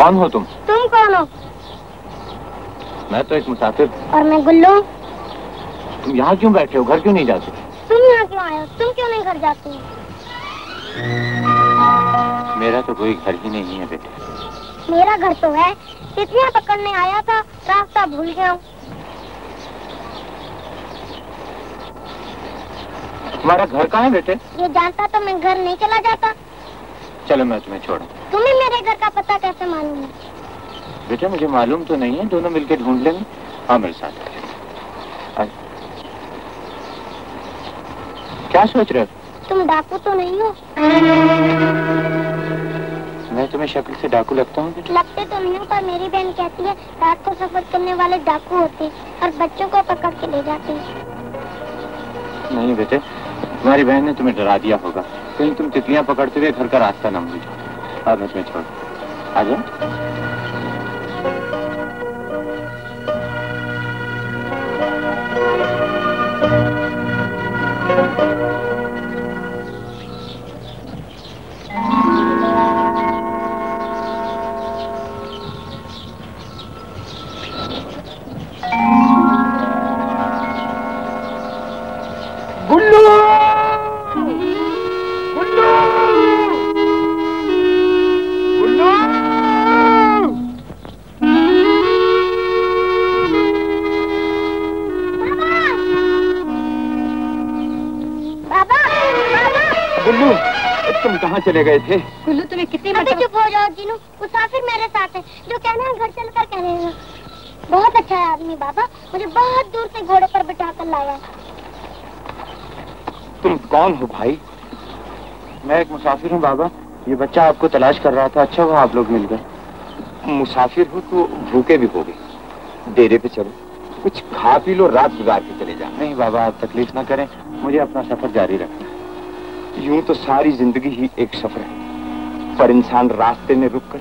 कौन हो तुम? तुम कौन हो? मैं तो एक मुसाफिर। और मैं गुल्लू। तुम यहाँ क्यों बैठे हो? घर क्यों नहीं जाते? तुम यहाँ क्यों आए हो? तुम क्यों नहीं घर जाते हो? मेरा तो कोई घर ही नहीं है बेटे। मेरा घर तो है। तितलियाँ पकड़ने आया था, रास्ता भूल गया हूँ। तुम्हारा घर कहाँ है बेटे? ये जानता तो मैं घर नहीं चला जाता। चलो मैं तुम्हें छोड़ूं। तुम्हें मेरे घर का पता कैसे मालूम है? बेटा मुझे मालूम तो नहीं है, दोनों मिलकर ढूंढ लेंगे। हाँ मेरे साथ। क्या सोच रहे हो? तुम डाकू तो नहीं हो? मैं तुम्हें शक्ल से डाकू लगता हूँ? लगते तो नहीं हो, पर मेरी बहन कहती है रात को सफर करने वाले डाकू होते और बच्चों को पकड़ के ले जाते हैं। नहीं बेटे, तुम्हारी बहन ने तुम्हें डरा दिया होगा। कहीं तुम तितलियां पकड़ते हुए घर का रास्ता न भूल जाओ। अब मैं तुम्हें छोड़। आ जाओ। चले गए थे? गुल्लू तुम्हें कितनी बार चुप हो जाओ जीनू, मुसाफिर मेरे साथ है, जो कहना है घर चलकर कह रहे हैं। बहुत अच्छा है आदमी बाबा, मुझे बहुत दूर से घोड़े पर बिठा कर लाया। तुम कौन हो भाई? मैं एक मुसाफिर हूँ बाबा। ये बच्चा आपको तलाश कर रहा था, अच्छा हुआ आप लोग मिल गए। मुसाफिर हो तो भूखे भी होगे, डेरे पे चलो, कुछ खा पी लो, रात गुजार के चले जाओ। नहीं बाबा आप तकलीफ ना करें, मुझे अपना सफर जारी रखना है। यूं तो सारी जिंदगी ही एक सफर है, पर इंसान रास्ते में रुककर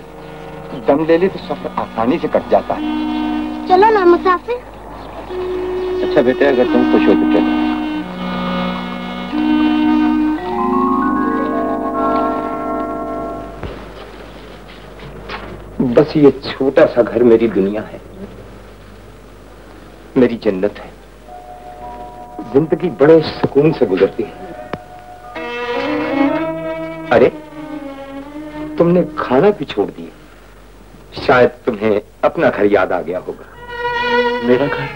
दम ले ले तो सफर आसानी से कट जाता है। चलो ना मुसाफिर। अच्छा बेटे, अगर तुम खुश हो तो चलो। बस ये छोटा सा घर मेरी दुनिया है, मेरी जन्नत है। जिंदगी बड़े सुकून से गुजरती है। अरे तुमने खाना भी छोड़ दिया, शायद तुम्हें अपना घर याद आ गया होगा। मेरा घर?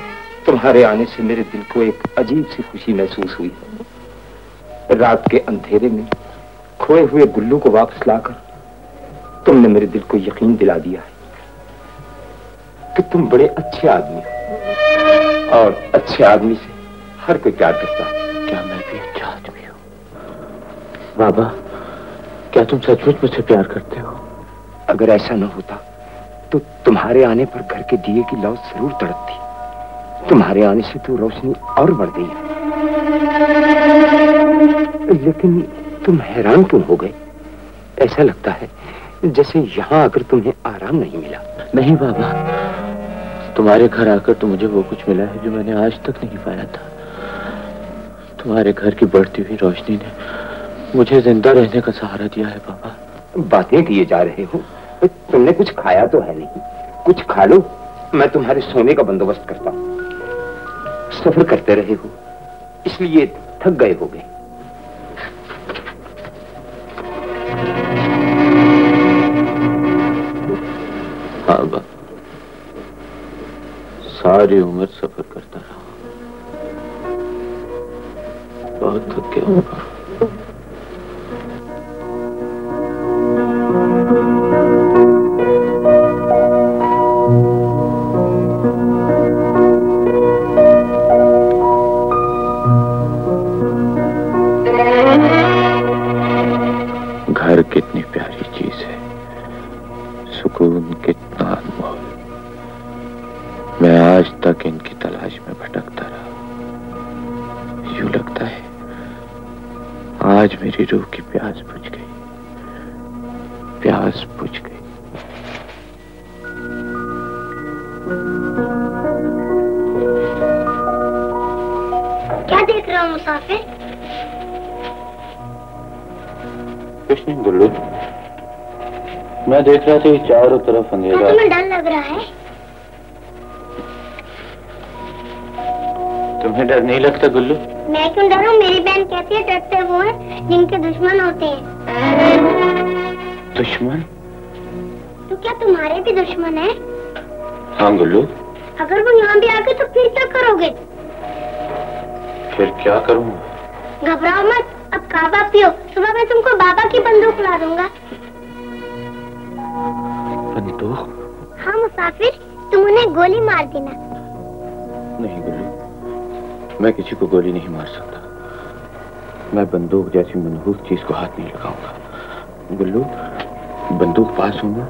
तुम्हारे आने से मेरे दिल को एक अजीब सी खुशी महसूस हुई। रात के अंधेरे में खोए हुए गुल्लू को वापस लाकर तुमने मेरे दिल को यकीन दिला दिया है कि तुम बड़े अच्छे आदमी हो, और अच्छे आदमी से हर कोई प्यार करता है। क्या मैं भी अच्छा आदमी हूँ? बाबा क्या तुम सचमुच मुझसे प्यार करते हो? अगर ऐसा न होता तो तुम्हारे आने पर घर के दिए की लौ जरूर तड़पती। तुम्हारे आने से तो रोशनी और बढ़ गई है। लेकिन तुम हैरान क्यों हो गए? ऐसा लगता है जैसे यहाँ आकर तुम्हें आराम नहीं मिला। नहीं बाबा, तुम्हारे घर आकर तो मुझे वो कुछ मिला है जो मैंने आज तक नहीं पाया था। तुम्हारे घर की बढ़ती हुई रोशनी ने मुझे जिंदा रहने का सहारा दिया है बाबा। बातें किए जा रहे हो, तुमने कुछ खाया तो है नहीं, कुछ खा लो, मैं तुम्हारे सोने का बंदोबस्त करता हूँ। सफर करते रहे हो इसलिए थक गए होगे। हाँ बाबा, सारी उम्र सफर करता रहा, बहुत थक गया हूँ। घर कितनी प्यारी चीज है, सुकून कितना अनमोल। मैं आज तक इनकी तलाश में भटकता रहा। यूं लगता है आज मेरी रूह की प्यास बुझ गई, प्यास बुझ गई। क्या देख रहे हो मुसाफिर? कुछ नहीं गुल्लू, मैं देख रहा था चारों तरफ अंधेरा। तुम्हें डर लग रहा है? तुम्हें डर नहीं लगता गुल्लू? मैं क्यों डरूं? मेरी बहन कहती है डरते वो हैं जिनके दुश्मन होते हैं। दुश्मन? तो क्या तुम्हारे भी दुश्मन है? हाँ गुल्लू। अगर वो यहाँ भी आ गए तो फिर क्या करोगे? फिर क्या करूँगा? घबराओ मत, अब काबा पियो, सुबह मैं तुमको बाबा की बंदूक ला दूंगा। बंदूक? हाँ मुसाफिर, तुम उन्हें गोली मार देना। नहीं गुल्लू, मैं किसी को गोली नहीं मार सकता। मैं बंदूक जैसी मनहूस चीज को हाथ नहीं लगाऊंगा। गुल्लू, बंदूक पास होना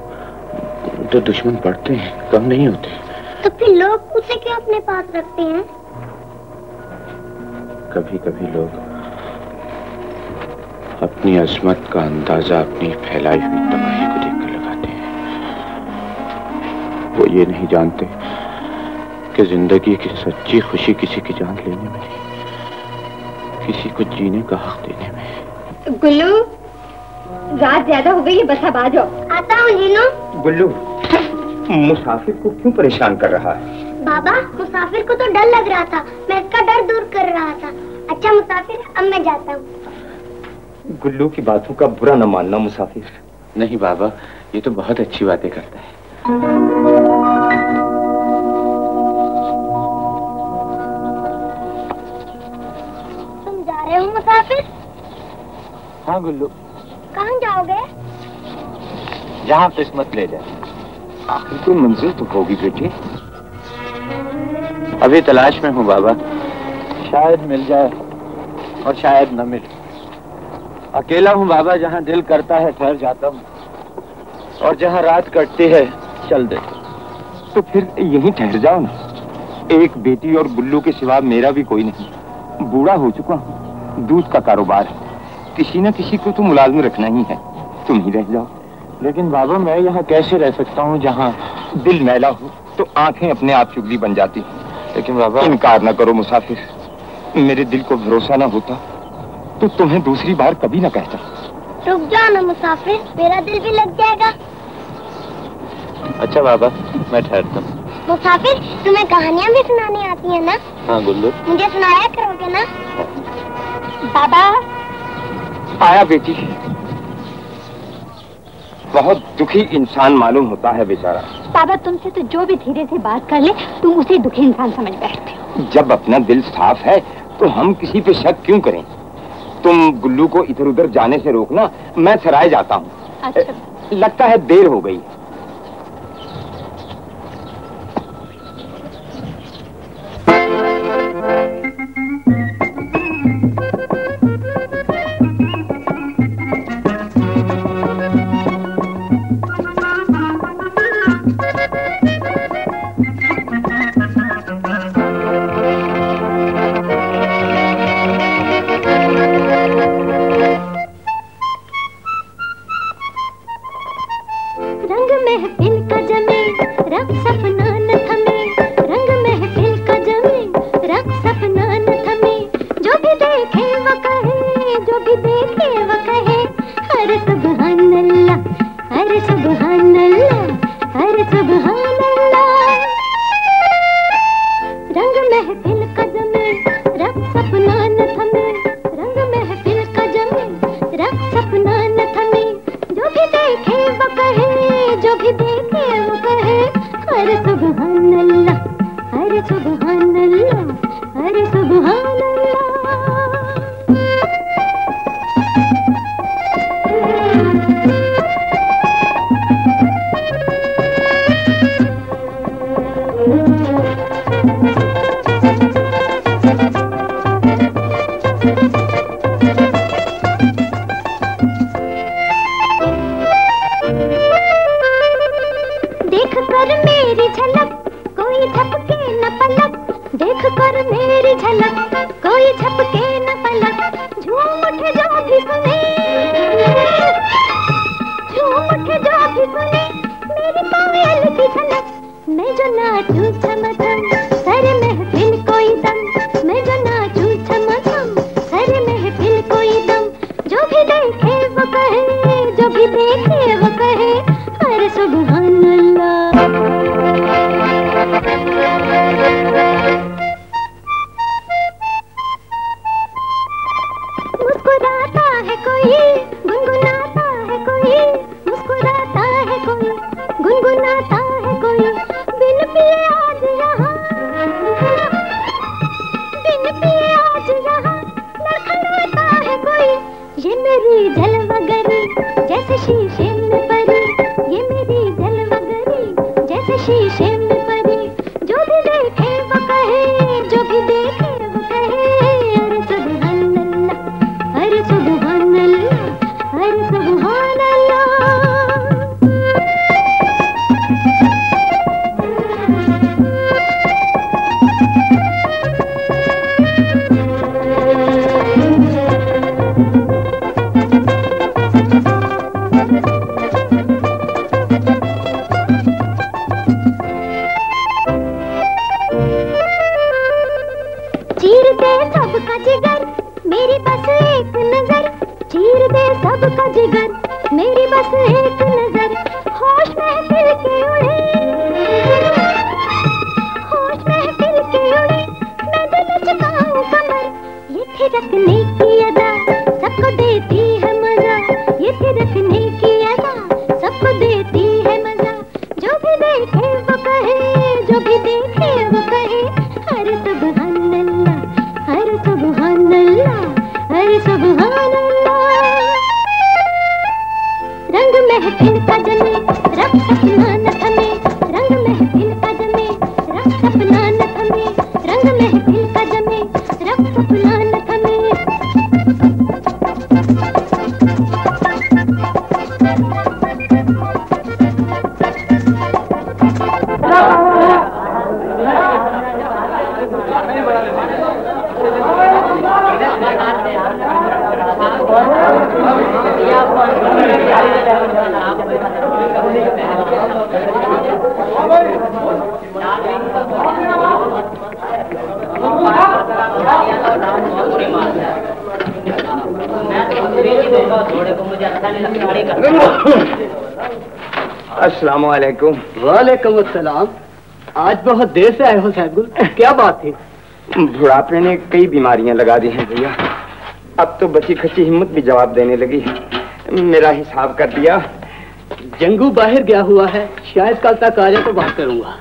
तो दुश्मन बढ़ते हैं, कम नहीं होते। तो फिर लोग उसे क्यों अपने पास रखते हैं? कभी कभी लोग अपनी अजमत का अंदाजा अपनी फैलाई हुई तबाही को देखकर लगाते हैं। वो ये नहीं जानते कि जिंदगी की सच्ची खुशी किसी की जान लेने में नहीं, किसी को जीने का हक देने में। गुल्लू, रात ज्यादा हो गई है, बस अब आ जाओ। आता हूँ जीनू। गुल्लू, मुसाफिर को क्यों परेशान कर रहा है? बाबा, मुसाफिर को तो डर लग रहा था, मैं इसका डर दूर कर रहा था। अच्छा मुसाफिर, अब मैं जाता हूँ। गुल्लू की बातों का बुरा न मानना मुसाफिर। नहीं बाबा, ये तो बहुत अच्छी बातें करता है। तुम जा रहे हो मुसाफिर? हाँ गुल्लू। कहाँ जाओगे? जहाँ किस्मत ले जाए। आखिर कोई मंजिल तो होगी बेटे। अभी तलाश में हूँ बाबा, शायद मिल जाए और शायद न मिले। अकेला हूँ बाबा, जहाँ दिल करता है ठहर जाता हूँ और जहाँ रात कटती है चल दे। तो फिर यहीं ठहर जाओ ना। एक बेटी और गुल्लू के सिवा मेरा भी कोई नहीं। बूढ़ा हो चुका हूँ, दूध का कारोबार है, किसी न किसी को तो मुलाजिम रखना ही है। तुम ही रह जाओ। लेकिन बाबा, मैं यहाँ कैसे रह सकता हूँ जहाँ दिल मैला हो तो आंखें अपने आप चुगली बन जाती हैं। लेकिन बाबा, इनकार न करो मुसाफिर। मेरे दिल को भरोसा न होता तो तुम्हें दूसरी बार कभी न कहता। रुक जाओ ना मुसाफिर, मेरा दिल भी लग जाएगा। अच्छा बाबा, मैं ठहरता हूँ। मुसाफिर, तुम्हें कहानियाँ भी सुनानी आती है ना? हाँ गुल्लू। मुझे सुनाया करोगे ना? बाबा। आया बेटी। बहुत दुखी इंसान मालूम होता है बेचारा। बाबा, तुमसे तो जो भी धीरे से बात कर ले, तुम उसे दुखी इंसान समझ बैठते हो। जब अपना दिल साफ है तो हम किसी पे शक क्यों करें? तुम गुल्लू को इधर उधर जाने से रोकना, मैं सराय जाता हूँ। अच्छा। लगता है देर हो गई। का जिगर, मेरी बस एक नजर, होश महफिल के उड़े, होश महफिल के उड़े, मैं तो लचकाऊं कमर, ये थिरकने की अदा सबको देती है मजा, ये थिरकने की अदा सबको देती है मजा, जो भी देखे वो कहे, जो भी देखे वो कहे, अरे सुभान अल्लाह, अरे सुभान अल्लाह, अरे सुभान अल्लाह। रंग महफिल का जमे, रब सपना न थमे, रंग महफिल का जमे, रब सपना न थमे, रंग महफिल का जमे, रब सपना न थमे। अस्सलाम वालेकुम। वालेकुम अस्सलाम। आज बहुत देर से आए हो सैदगुल, क्या बात थी? बुढ़ापे ने कई बीमारियां लगा दी हैं भैया, अब तो बची खची हिम्मत भी जवाब देने लगी। मेरा हिसाब कर दिया। जंगू बाहर गया हुआ है, शायद कल तक आ जाए तो बात करूंगा।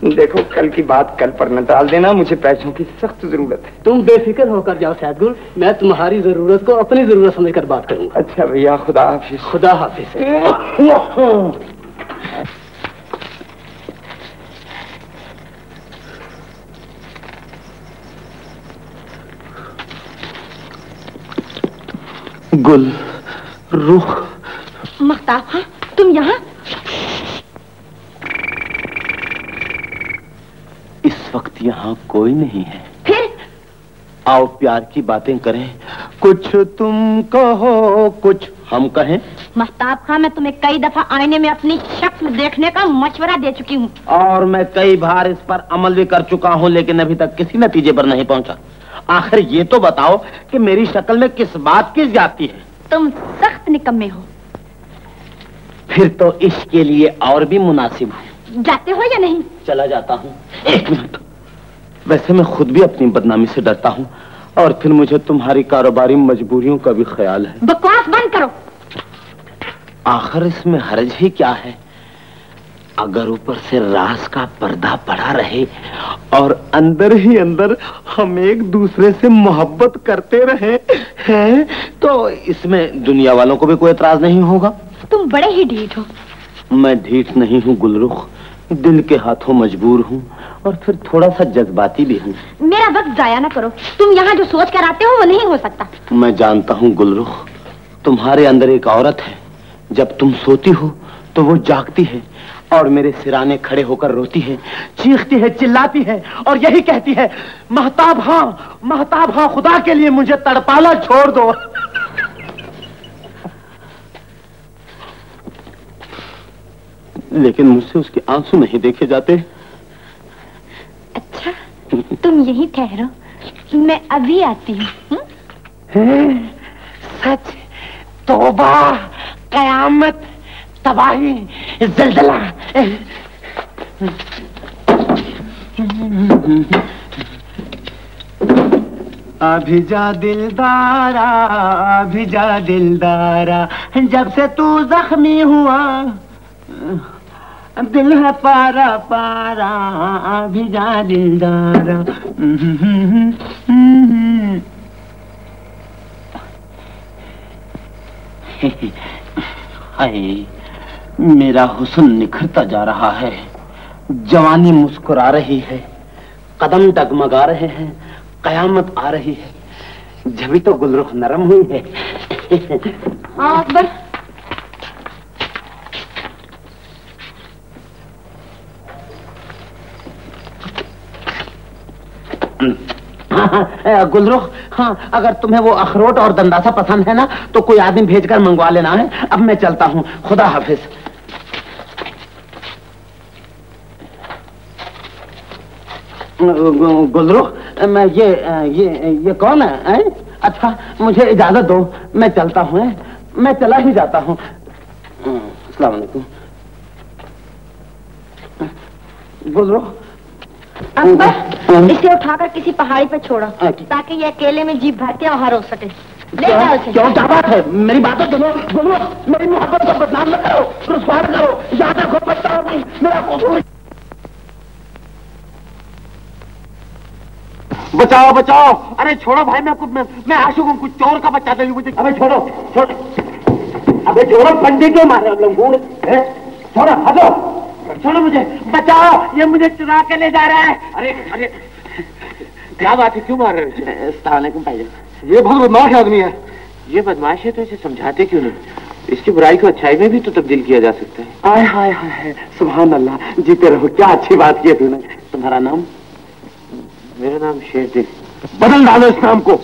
देखो कल की बात कल पर न टाल देना, मुझे पैसों की सख्त जरूरत है। तुम बेफिक्र होकर जाओ सैदगुल, मैं तुम्हारी जरूरत को अपनी जरूरत समझकर बात करूंगा। अच्छा भैया, खुदा हाफिज। खुदा हाफिज। गुल रुख। महताब, हाँ तुम यहाँ? इस वक्त यहाँ कोई नहीं है। फिर? आओ प्यार की बातें करें, कुछ तुम कहो कुछ हम कहें। महताब खां, मैं तुम्हें कई दफा आईने में अपनी शक्ल देखने का मशवरा दे चुकी हूँ, और मैं कई बार इस पर अमल भी कर चुका हूँ, लेकिन अभी तक किसी नतीजे पर नहीं पहुँचा। आखिर ये तो बताओ कि मेरी शक्ल में किस बात की ज्यादती है? तुम सख्त निकम्मे हो। फिर तो इसके लिए और भी मुनासिब है। जाते हो या नहीं? चला जाता हूँ। एक मिनट, वैसे मैं खुद भी अपनी बदनामी से डरता हूँ, और फिर मुझे तुम्हारी कारोबारी मजबूरियों का भी ख्याल है। बकवास बंद करो। आखिर इसमें हर्ज ही क्या है? अगर ऊपर से राज का पर्दा पड़ा रहे और अंदर ही अंदर हम एक दूसरे से मोहब्बत करते रहे हैं, तो इसमें दुनिया वालों को भी कोई एतराज नहीं होगा। तुम बड़े ही ढीठ हो। मैं ढीठ नहीं हूँ गुलरुख, दिल के हाथों मजबूर हूँ, और फिर थोड़ा सा जज्बाती भी हूँ। मेरा वक्त जाया ना करो, तुम यहाँ जो सोच कर आते हो वो नहीं हो सकता। मैं जानता हूँ गुलरुख, तुम्हारे अंदर एक औरत है, जब तुम सोती हो तो वो जागती है और मेरे सिराने खड़े होकर रोती है, चीखती है, चिल्लाती है और यही कहती है, महताब हाँ, खुदा के लिए मुझे तड़पाना छोड़ दो। लेकिन मुझसे उसके आंसू नहीं देखे जाते। अच्छा, तुम यही ठहरो, मैं अभी आती हूँ। सच, तौबा, कयामत, तबाही, ज़ल्ज़ला। अभी जा दिलदारा, अभी जा दिलदारा, जब से तू जख्मी हुआ दिल है पारा पारा, अभी जा दिलदारा। हाय, मेरा हुस्न निखरता जा रहा है, जवानी मुस्कुरा रही है, कदम डगमगा रहे हैं, कयामत आ रही है, जभी तो गुलरुख नरम हुई है। अकबर, गुलरुख, हाँ, अगर तुम्हें वो अखरोट और दंडासा पसंद है ना, तो कोई आदमी भेजकर मंगवा लेना है। अब मैं चलता हूँ, खुदा हाफिज। गुलरुख, मैं ये कौन है? अच्छा, मुझे इजाजत दो, मैं चलता हूँ। मैं चला ही जाता हूँ। अस्सलाम वालेकुम। गुजरो। अकबर, इसे उठाकर किसी पहाड़ी पे छोड़ो ताकि ये अकेले में जीप भर के वहां रोक सके। ले जाओ इसे। क्यों क्या बात है? मेरी बात सुनो, गुजरो। मेरी मोहब्बत को बदनाम न करो, रुसवा न करो। याद रखो बच्चा नहीं, मेरा कसूर। बचाओ बचाओ। अरे छोड़ो भाई, मैं आशिक हूँ, कुछ चोर का बच्चा नहीं मुझे। अबे छोड़ो छोड़ो। अबे छोड़ो, बंदी क्यों मारे लंगूर? छोड़ो, हटो, छोड़ो मुझे, बचाओ, ये मुझे चुरा के ले जा रहा है। अरे अरे क्या बात है, क्यों मार रहे हो? अस्सलाम वालेकुम भाईजान। ये बहुत बदमाश आदमी है। ये बदमाश है तो इसे समझाते क्यों नहीं? इसकी बुराई को अच्छाई में भी तो तब्दील किया जा सकता है। आय हाय हाय, सुभान अल्लाह, जीते रहो। क्या अच्छी बात की तूने। तुम्हारा नाम? मेरा नाम शेरदिल। बदल डालो इस नाम को और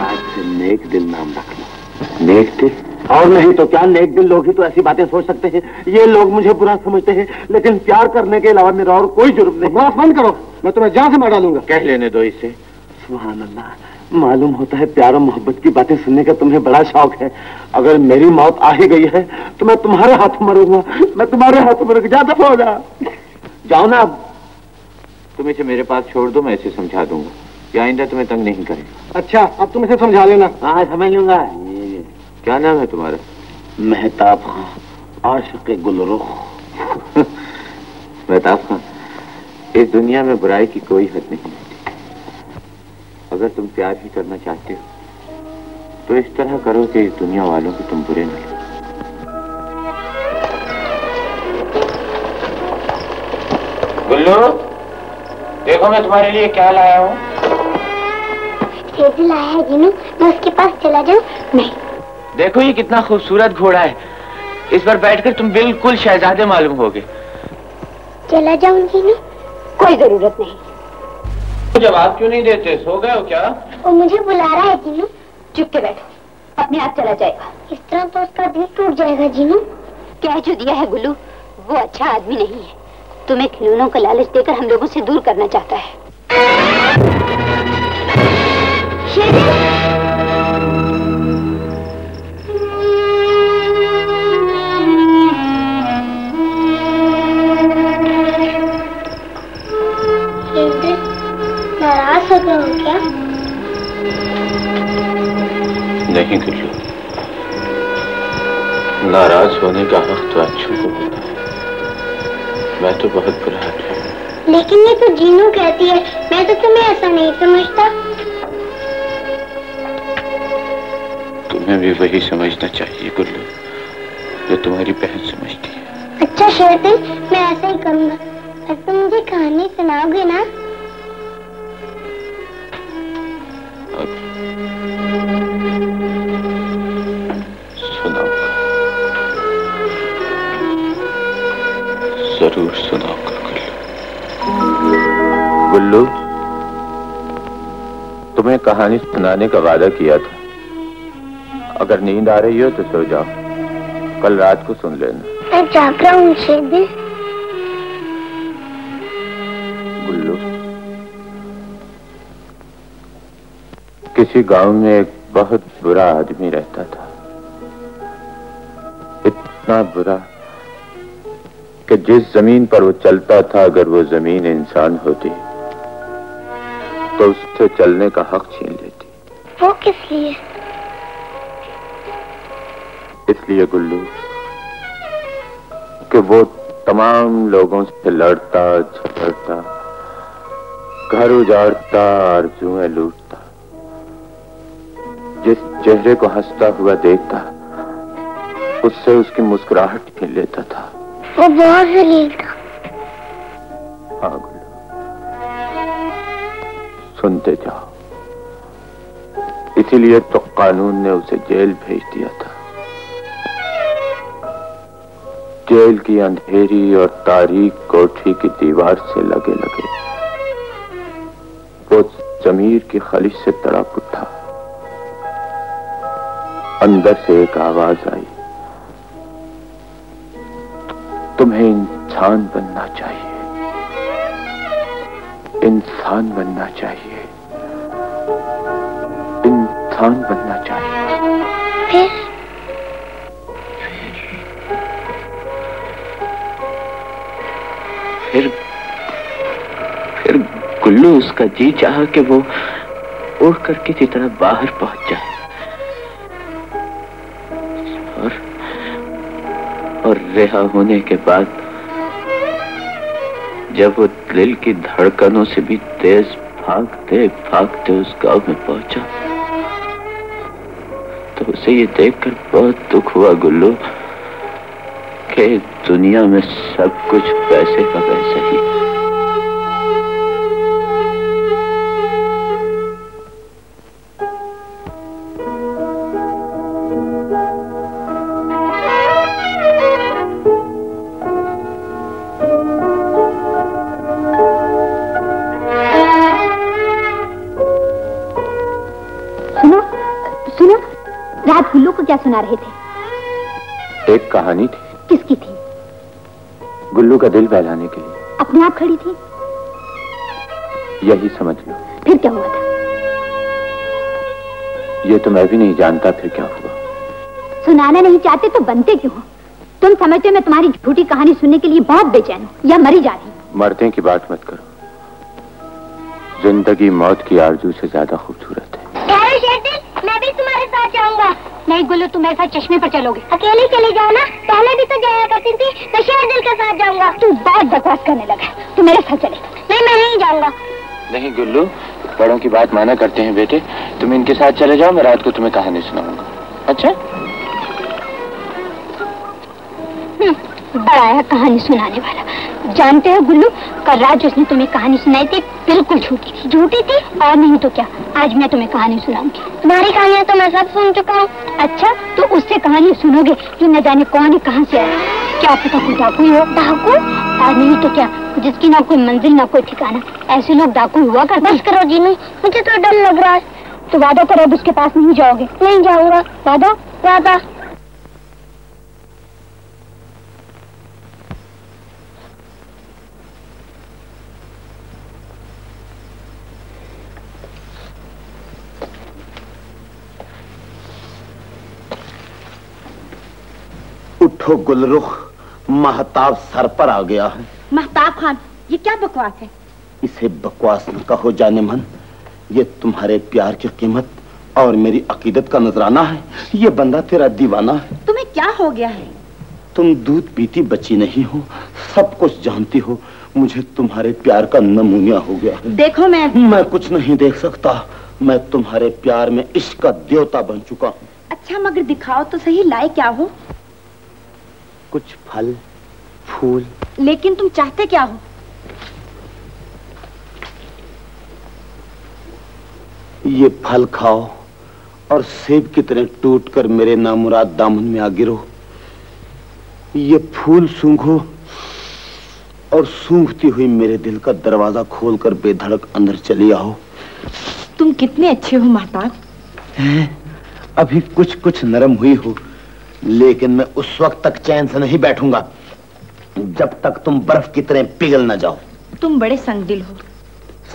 आज से नेक दिल नाम रख लो। नेक दिल? और नहीं तो क्या, नेक दिल लोग ही तो ऐसी बातें सोच सकते हैं। ये लोग मुझे बुरा समझते हैं, लेकिन प्यार करने के अलावा मेरा और कोई जुर्म नहीं। बस बंद करो, मैं तुम्हें जान से मार डालूंगा। कह लेने दो इसे। सुभान अल्लाह, मालूम होता है प्यार और मोहब्बत की बातें सुनने का तुम्हें बड़ा शौक है। अगर मेरी मौत आ ही गई है तो मैं तुम्हारे हाथ मरूंगा। मैं तुम्हारे हाथ मरूंगा। जा दफा हो जा। जाओ ना अब। तुम इसे मेरे पास छोड़ दो, मैं इसे समझा दूंगा। या आइंदा तुम्हें तंग नहीं करेगा। अच्छा, अब तुम इसे समझा लेना। हाँ समझ लूंगा। क्या नाम है तुम्हारा? मेहताब खां, आशिक़ गुलरुख। मेहताब खां, इस दुनिया में बुराई की कोई हद नहीं होती। अगर तुम प्यार ही करना चाहते हो तो इस तरह करो कि इस दुनिया वालों को तुम बुरे न लगो। गुल्लू, देखो मैं तुम्हारे लिए क्या लाया हूँ। शेरदिल लाया है जीनू, मैं उसके पास चला जाऊँ? नहीं। देखो ये कितना खूबसूरत घोड़ा है, इस पर बैठकर तुम बिल्कुल शहजादे मालूम होगे। चला जाऊँ जीनू? कोई जरूरत नहीं। जवाब क्यों नहीं देते? सो गए हो क्या? वो मुझे बुला रहा है जीनू। चुप के बैठो, अपने आप चला जाएगा। इस तरह तो उसका दिल टूट जाएगा जीनू। कह जो दिया है गुल्लू, वो अच्छा आदमी नहीं है। तुम्हें खिलौनों का लालच देकर हम लोगों से दूर करना चाहता है। नाराज हो गए हो क्या? नहीं गुल्लू, नाराज होने का हक तो अच्छों को होता है। मैं तो बहुत बुरा आदमी हूँ। लेकिन ये तो जीनू कहती है, मैं तो तुम्हें ऐसा नहीं समझता। तुम्हें भी वही समझना चाहिए गुल्लू जो तुम्हारी बहन समझती है। अच्छा शेरदिल, मैं ऐसा ही करूँगा। और तुम मुझे कहानी सुनाओगे ना? सुनाऊंगा, जरूर सुनाऊंगा गुल्लू। तुम्हें कहानी सुनाने का वादा किया था। अगर नींद आ रही हो तो सो जाओ, कल रात को सुन लेना। मैं जाग रहा हूँ शेरदिल। गुल्लू, किसी गांव में एक बहुत बुरा आदमी रहता था। इतना बुरा कि जिस जमीन पर वो चलता था, अगर वो जमीन इंसान होती तो उससे चलने का हक छीन लेती। वो किस लिए? इसलिए गुल्लू कि वो तमाम लोगों से लड़ता झगड़ता, घर उजाड़ता, आरज़ुएं लूटता। जिस चेहरे को हंसता हुआ देखता उससे उसकी मुस्कुराहट छीन लेता था। वो बहुत जलील था। हाँ गुल्लू, सुनते जाओ। इसीलिए तो कानून ने उसे जेल भेज दिया था। जेल की अंधेरी और तारीक कोठरी की दीवार से लगे लगे वो जमीर की खलिश से तड़प उठा। अंदर से एक आवाज आई, तुम्हें इंसान बनना चाहिए, इंसान बनना चाहिए, इंसान बनना चाहिए। फिर गुल्लू उसका जी चाहा कि वो उड़ कर किसी तरह बाहर पहुंच जाए और रिहा होने के बाद जब वो दिल की धड़कनों से भी तेज भागते भागते उस गांव में पहुंचा तो उसे ये देखकर बहुत दुख हुआ गुल्लू कि दुनिया में सब कुछ पैसे का वैसा ही। गुल्लू को क्या सुना रहे थे? एक कहानी थी। किसकी थी? गुल्लू का दिल बहलाने के लिए। अपने आप खड़ी थी? यही समझ लो। फिर क्या हुआ था? ये तो मैं भी नहीं जानता फिर क्या हुआ। सुनाना नहीं चाहते तो बनते क्यों हो? तुम समझते मैं तुम्हारी झूठी कहानी सुनने के लिए बहुत बेचैन हूँ या मरी जा रही हूँ। मरने की बात मत करो। जिंदगी मौत की आरज़ू से ज्यादा खूबसूरत है। मैं भी तुम्हारे साथ जाऊंगा। नहीं गुल्लू, तुम ऐसा चश्मे पर चलोगे। अकेले चले जाओ ना, पहले भी तो जाया करती थी। मैं शेरदिल के साथ जाऊंगा। तू बहुत बकवास करने लगा। तू मेरे साथ चले। नहीं, मैं नहीं जाऊंगा। नहीं गुल्लू, बड़ों की बात माना करते हैं बेटे। तुम इनके साथ चले जाओ, मैं रात को तुम्हें कहानी सुनाऊंगा। अच्छा? बड़ा है कहानी सुनाने वाला। जानते हो गुल्लू, कल रात जिसने तुम्हें कहानी सुनाई थी बिल्कुल झूठी थी। झूठी थी? और नहीं तो क्या, आज मैं तुम्हें कहानी सुनाऊंगी। तुम्हारी कहानियां तो मैं सब सुन चुका हूँ। अच्छा, तो उससे कहानी सुनोगे जो न जाने कौन है, कहाँ से आया। क्या पता कोई डाकू ही हो। डाकू? और नहीं तो क्या, जिसकी ना कोई मंजिल ना कोई ठिकाना, ऐसे लोग डाकू हुआ करते। बस करो जीनू, मुझे तो डर लग रहा है। तो वादा करो अब उसके पास नहीं जाओगे। नहीं जाऊंगा। वादा? वादा। उठो गुलरुख, महताब सर पर आ गया है। महताब खान, ये क्या बकवास है? इसे बकवास न कहो जाने मन। ये तुम्हारे प्यार की कीमत और मेरी अकीदत का नजराना है। ये बंदा तेरा दीवाना है। तुम्हें क्या हो गया है? तुम दूध पीती बची नहीं हो, सब कुछ जानती हो। मुझे तुम्हारे प्यार का नमूनिया हो गया है। देखो मैं कुछ नहीं देख सकता। मैं तुम्हारे प्यार में इश्क का देवता बन चुका हूँ। अच्छा मगर दिखाओ तो सही, लाए क्या हो? कुछ फल फूल। लेकिन तुम चाहते क्या हो? ये फल खाओ और सेब की तरह टूटकर मेरे नामुराद दामन में आ गिरो। ये फूल सूंघो और सूंघती हुई मेरे दिल का दरवाजा खोलकर बेधड़क अंदर चली आओ। तुम कितने अच्छे हो महताब। अभी कुछ कुछ नरम हुई हो, लेकिन मैं उस वक्त तक चैन से नहीं बैठूंगा जब तक तुम बर्फ की तरह पिघल न जाओ। तुम बड़े संगदिल हो।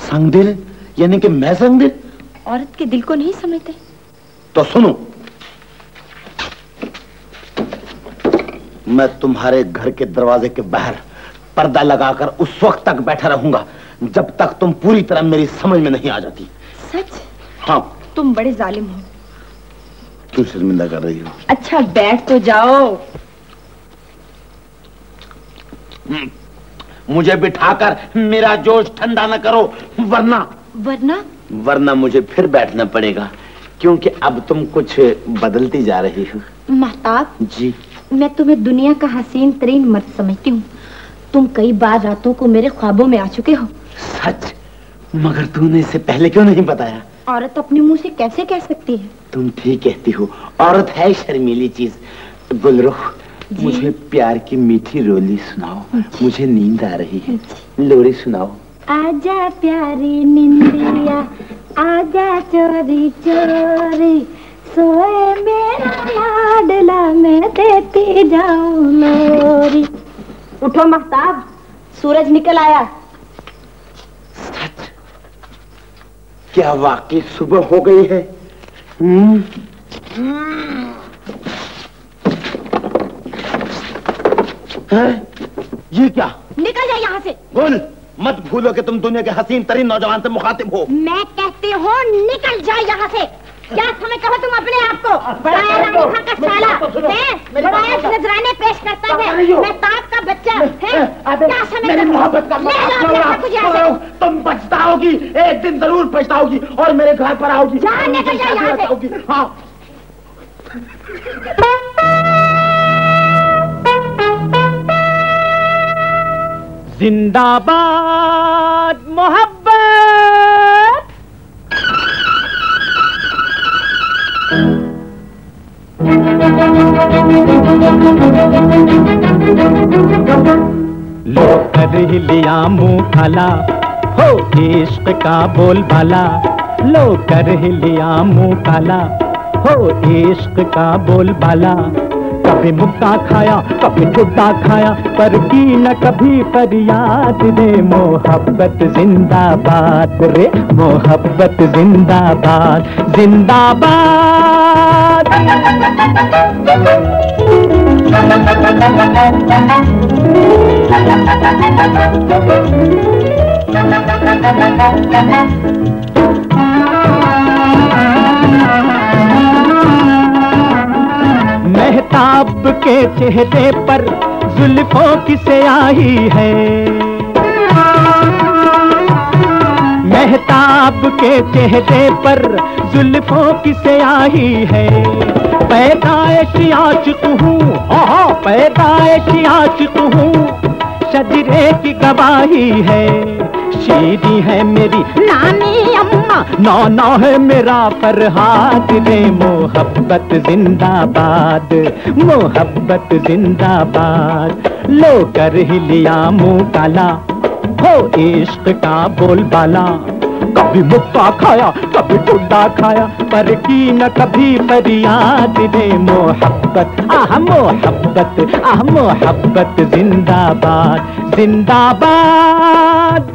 संगदिल? यानी कि मैं संगदिल? औरत के दिल को नहीं समझते? तो सुनो, मैं तुम्हारे घर के दरवाजे के बाहर पर्दा लगाकर उस वक्त तक बैठा रहूंगा जब तक तुम पूरी तरह मेरी समझ में नहीं आ जाती। सच? हाँ। तुम बड़े जालिम हो। क्यों शर्मिंदा कर रही हो? अच्छा बैठ तो जाओ। मुझे बिठाकर मेरा जोश ठंडा न करो, वरना मुझे फिर बैठना पड़ेगा, क्योंकि अब तुम कुछ बदलती जा रही हो। महताब जी, मैं तुम्हें दुनिया का हसीन तरीन मर्द समझती हूँ। तुम कई बार रातों को मेरे ख्वाबों में आ चुके हो। सच? मगर तूने इससे पहले क्यों नहीं बताया? औरत अपने मुंह से कैसे कह सकती है? तुम ठीक कहती हो, औरत है शर्मीली चीज। गुलरुख, मुझे प्यार की मीठी रोली सुनाओ, मुझे नींद आ रही है। लोरी सुनाओ। आजा प्यारी निंदिया, आजा चोरी चोरी, सोए मेरा लाडला, मैं देती जाऊं लोरी। उठो महताब, सूरज निकल आया। सच? क्या वाकई सुबह हो गई है? ये क्या? निकल जाए यहाँ से। गुल, मत भूलो कि तुम दुनिया के हसीन तरीन नौजवान से मुखातिब हो। मैं कहती हूँ निकल जाए यहाँ से। क्या समझते हो तुम अपने आप को? बड़ाया रंगीला का साला है, बड़ाया नजराने पेश करता है, मैं ताप का बच्चा है। क्या समझते हो? मोहब्बत का तुम पछताओगी, एक दिन जरूर पछताओगी और मेरे घर पर आओगी। निकल जाए यहाँ से। हाँ। जिंदाबाद मोहब्बत। लो कर ही लिया मुंह काला, हो इश्क का बोलबाला। लो कर ही लिया मुंह काला, हो इश्क का बोलबाला। कभी मुक्का खाया कभी ठुड्डा खाया, पर की न कभी फरियाद रे। मोहब्बत जिंदाबाद रे, मोहब्बत जिंदाबाद जिंदाबाद। महताब के चेहरे पर जुल्फों की स्याही है। महताब के चेहरे पर जुल्फों की स्याही है। पैदाइश आशिक हूँ, पैदाइश आशिक हूँ, शजरे की गवाही है। शीरी है मेरी नानी अम्मा, नौना है मेरा फरहाद रे। मोहब्बत जिंदाबाद, मोहब्बत जिंदाबाद। लो कर ही लिया मुंह काला, हो इश्क का बोलबाला। कभी मुक्का खाया कभी ठुड्डा खाया, पर की न कभी फरियाद रे। मोहब्बत आह मोहब्बत, आह मोहब्बत जिंदाबाद जिंदाबाद।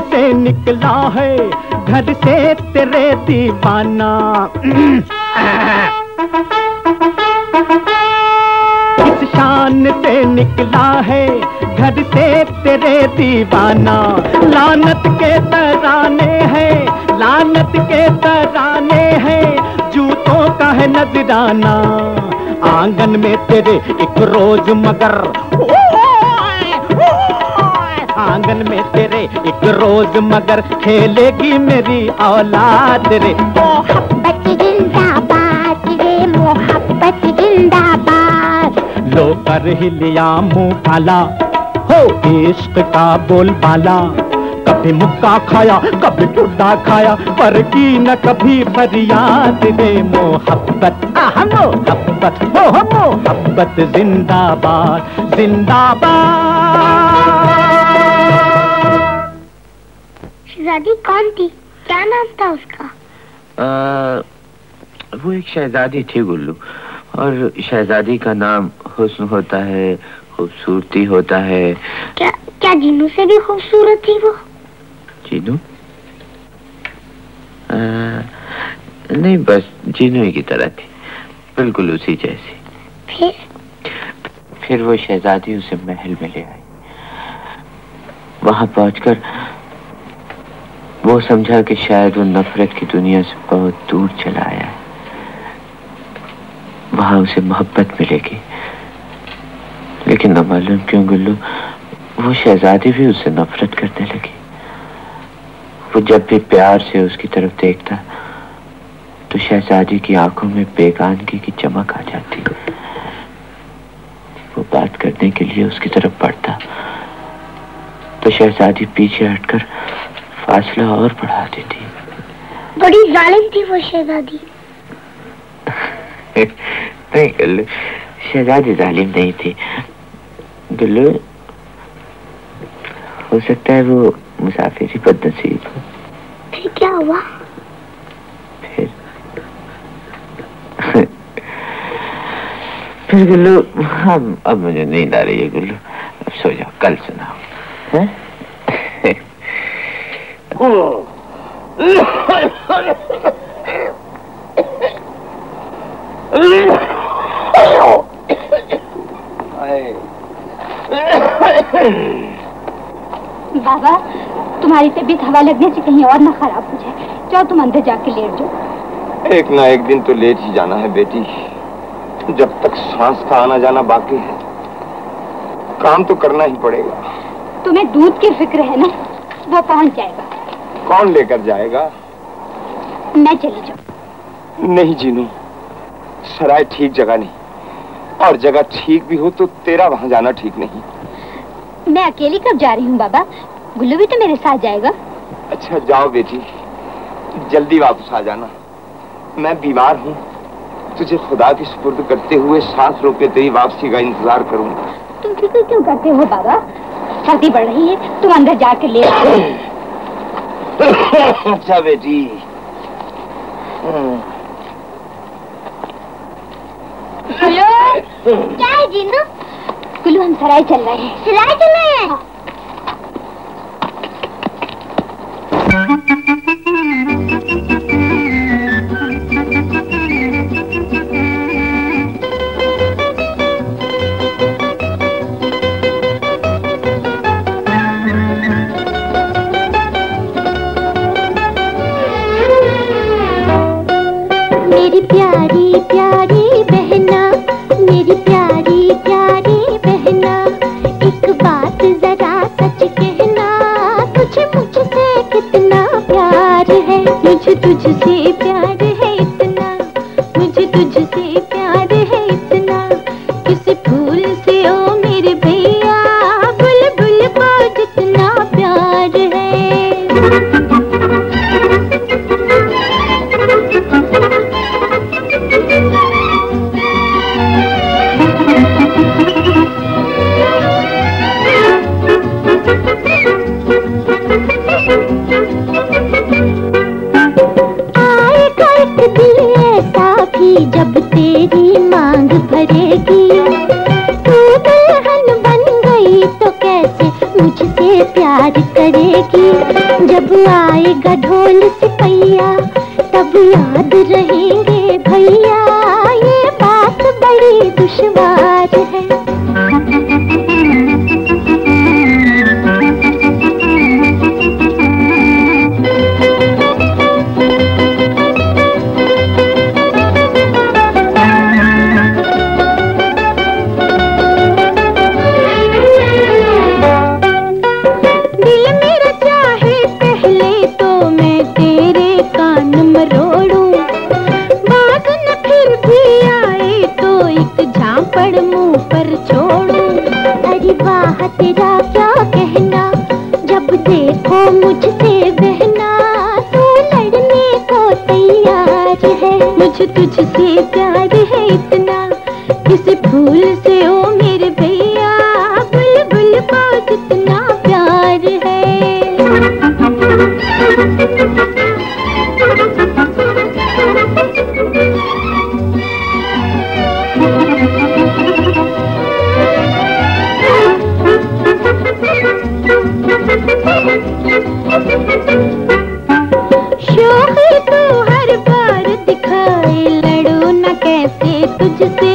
से निकला है घर से तेरे दीवाना। इस शान से निकला है घर से तेरे दीवाना। लानत के तराने हैं, लानत के तराने हैं, जूतों का है नजराना। आंगन में तेरे एक रोज मगर, आंगन में तेरे एक रोज मगर, खेलेगी मेरी औलाद रे। मोहब्बत जिंदाबाद रे, मोहब्बत जिंदाबाद। लो कर ही लिया मुंह काला, हो इश्क का बोलबाला। कभी मुक्का खाया कभी ठुड्डा खाया, पर की न कभी फरियाद रे। मोहब्बत आह मोहब्बत, ओह मोहब्बत जिंदाबाद जिंदाबाद। शहजादी कौन थी? क्या नाम था उसका? वो एक शहजादी थी गुल्लू, और शहजादी का नाम हुस्न होता है, खूबसूरती होता है। क्या क्या जीनू से भी खूबसूरत थी वो? जीनू? नहीं, बस जीनू ही की तरह थी, बिल्कुल उसी जैसी। फिर वो शहजादी उसे महल में ले आई। वहां पहुंचकर वो समझा कि शायद वो नफरत की दुनिया से बहुत दूर चला आया है। वहां उसे मोहब्बत मिलेगी, लेकिन न मालूम क्यों गुल्लू, वो शहजादी भी उससे नफरत करने लगी। वो जब भी प्यार से उसकी तरफ देखता तो शहजादी की आंखों में बेगानगी की चमक आ जाती। वो बात करने के लिए उसकी तरफ बढ़ता तो शहजादी पीछे हटकर फासला और बढ़ा देती। बड़ी जालिम थी वो शहजादी। नहीं गुल्लू, शहजादी जालिम नहीं थी गुल्लू। हो सकता है वो मुसाफिर ही बदनसीब। फिर क्या हुआ? फिर गुल्लू, अब मुझे नींद आ रही है गुल्लू, अब सो जाओ, कल सुनाओ। हैं? बाबा, तुम्हारी तबीयत हवा लगने से कहीं और ना खराब हो जाए। जाओ तुम अंदर जाके लेट जाओ। एक ना एक दिन तो लेट ही जाना है बेटी, जब तक सांस का आना जाना बाकी है। काम तो करना ही पड़ेगा। तुम्हें दूध की फिक्र है ना, वो पहुंच जाएगा। कौन लेकर जाएगा? मैं चली जाऊँ। नहीं जीनू, सराय ठीक जगह नहीं, और जगह ठीक भी हो तो तेरा वहां जाना ठीक नहीं। मैं अकेली कब जा रही हूँ बाबा? गुल्लू भी तो मेरे साथ जाएगा। अच्छा जाओ बेटी, जल्दी वापस आ जाना। मैं बीमार हूँ, तुझे खुदा की सुपुर्द करते हुए सांस रोके तेरी वापसी का इंतजार करूंगा। तुम फिक्र क्यों करते हो बाबा? सर्दी बढ़ रही है, तुम अंदर जाके ले आओ। अच्छा बेटी। गुल्लू, क्या है जीनू? गुल्लू, हम सराय चल रहे हैं। सराय चल रहे हैं? मेरी प्यारी प्यारी बहना, मेरी प्यारी प्यारी बहना, एक बात जरा सच कहना, तुझे मुझसे कितना प्यार है। मुझे तुझसे प्यार है इतना, मुझे तुझसे प्यार है इतना, किसी फूल से ओ मेरे भैया, बुलबुल को जितना प्यार है। आएगा एक दिन ऐसा भी जब तेरी मांग भरेगी, तू दुल्हन बन गई तो कैसे मुझसे प्यार करेगी। जब आएगा ढोल सिपैया तब याद रहेंगे भैया, ये बात बड़ी दुश्वार है। दिल मेरा चाहे पहले तो मैं तेरे कान मरोड़ूं, बाद न फिर भी आए तो एक झांपड़ मुंह पर छोड़ूं। अरे वाह तेरा क्या कहना, जब देखो मुझसे बहना, तू लड़ने को तैयार है। मुझे तुझसे प्यार है इतना, किसी फूल से ओ मेरे भैया, बुलबुल को जितना प्यार है। शोखी तू हर बार दिखाए, लड़ो न कैसे तुझसे,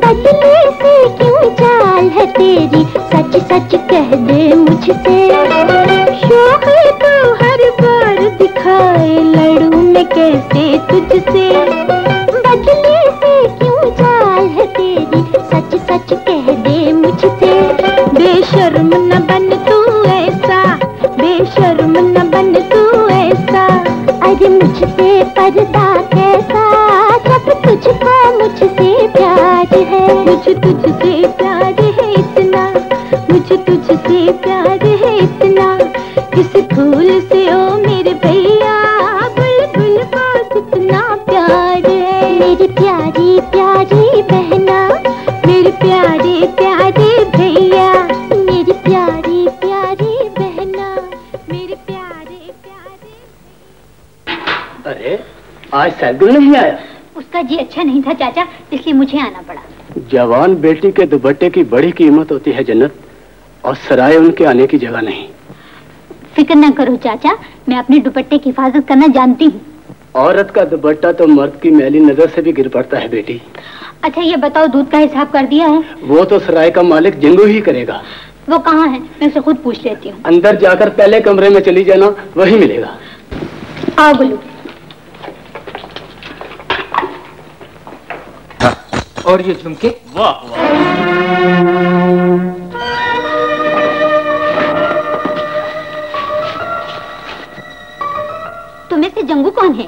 बदले से क्यों चाल है तेरी, सच सच कह दे मुझसे। शोखी तू हर बार दिखाए, लड़ूं मैं कैसे तुझसे, बदले से क्यों चाल है तेरी, सच सच कह दे मुझसे। बेशर्म न बन तू ऐसा, बेशर्म न बन तू ऐसा, अरे मुझसे पर्दा कैसा, जब तुझको मुझसे प्यार है। मुझे तुझसे प्यार है इतना, मुझे तुझसे प्यार है इतना, किसी फूल से ओ मेरे भैया, बुलबुल को जितना प्यार है। मेरी प्यारी प्यारी बहना, मेरे प्यारे प्यारे भैया, मेरी प्यारी प्यारी बहना, मेरे प्यारे प्यारे। अरे आज सैदुल नहीं आया? उसका जी अच्छा नहीं था चाचा, इसलिए मुझे आना पड़ा। जवान बेटी के दुपट्टे की बड़ी कीमत होती है जन्नत, और सराय उनके आने की जगह नहीं। फिक्र न करो चाचा, मैं अपने दुपट्टे की हिफाजत करना जानती हूँ। औरत का दुपट्टा तो मर्द की मैली नजर से भी गिर पड़ता है बेटी। अच्छा ये बताओ, दूध का हिसाब कर दिया है? वो तो सराय का मालिक जंगू ही करेगा। वो कहाँ है? मैं उसे खुद पूछ लेती हूँ। अंदर जाकर पहले कमरे में चली जाना, वही मिलेगा। आओ गुल्लू। और ये झुमके? वाह वाह। तुम्हें से जंगू कौन है?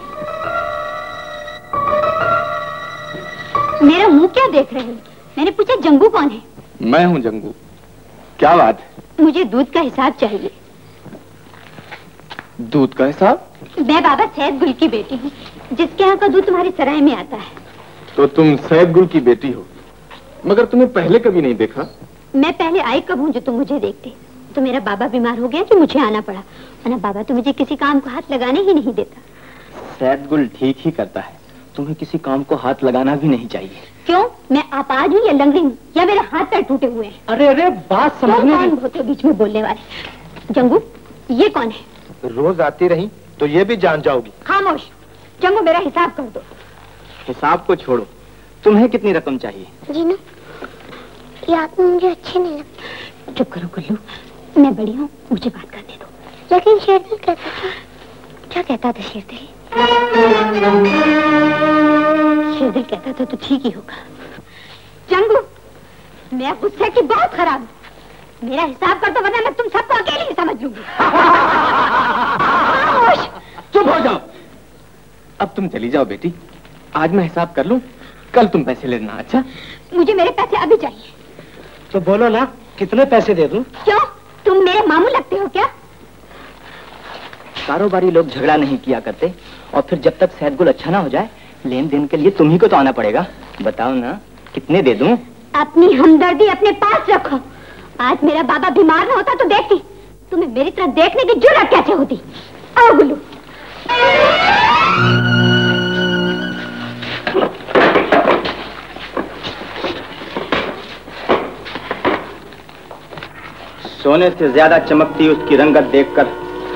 मेरा मुंह क्या देख रहे हो? मैंने पूछा जंगू कौन है? मैं हूँ जंगू। क्या बात है? मुझे दूध का हिसाब चाहिए। दूध का हिसाब? मैं बाबा सैद गुल की बेटी हूँ, जिसके यहाँ का दूध तुम्हारी सराय में आता है। तो तुम सैद गुल की बेटी हो, मगर तुम्हें पहले कभी नहीं देखा। मैं पहले आई कब हूँ जो तुम मुझे देखते? तो मेरा बाबा बीमार हो गया कि मुझे आना पड़ा, वरना बाबा तो मुझे किसी काम को हाथ लगाने ही नहीं देता। सैद गुल ठीक ही करता है, तुम्हें किसी काम को हाथ लगाना भी नहीं चाहिए। क्यों? मैं अपाज हूँ या लंगड़ी हूँ या मेरे हाथ पैर टूटे हुए हैं? अरे अरे बात समझने कौन होते हो बीच में बोलने वाले? जंगू ये कौन है? रोज आती रही तो ये भी जान जाओगी। खामोश। जंगू मेरा हिसाब कर दो। हिसाब को छोड़ो, तुम्हें कितनी रकम चाहिए? जीनू, ये आदमी मुझे अच्छे नहीं लगते। चुप करो गुल्लू, मैं बड़ी हूँ, मुझे बात करने दो। लेकिन शेरदिल कहता था। क्या कहता था शेरदिल? शेरदिल कहता था तो ठीक ही होगा। जंगू, मैं गुस्से की बहुत खराब हूँ, मेरा हिसाब कर दो वरना मैं तुम सबको अकेले ही समझ लूंगी। चुप हो जाओ। अब तुम चली जाओ बेटी, आज मैं हिसाब कर लूं, कल तुम पैसे लेना। अच्छा? मुझे मेरे पैसे अभी चाहिए। तो बोलो ना, कितने पैसे दे दूं? क्यों? तुम मेरे मामू लगते हो क्या? कारोबारी लोग झगड़ा नहीं किया करते, और फिर जब तक सैद गुल अच्छा ना हो जाए, लेन देन के लिए तुम ही को तो आना पड़ेगा। बताओ ना, कितने दे दूं? अपनी हमदर्दी अपने पास रखो। आज मेरा बाबा बीमार ना होता तो देखती, तुम्हें मेरी तरह देखने की जुर्रत कैसे होती। आओ गुल्लू। सोने से ज्यादा चमकती उसकी रंगत देखकर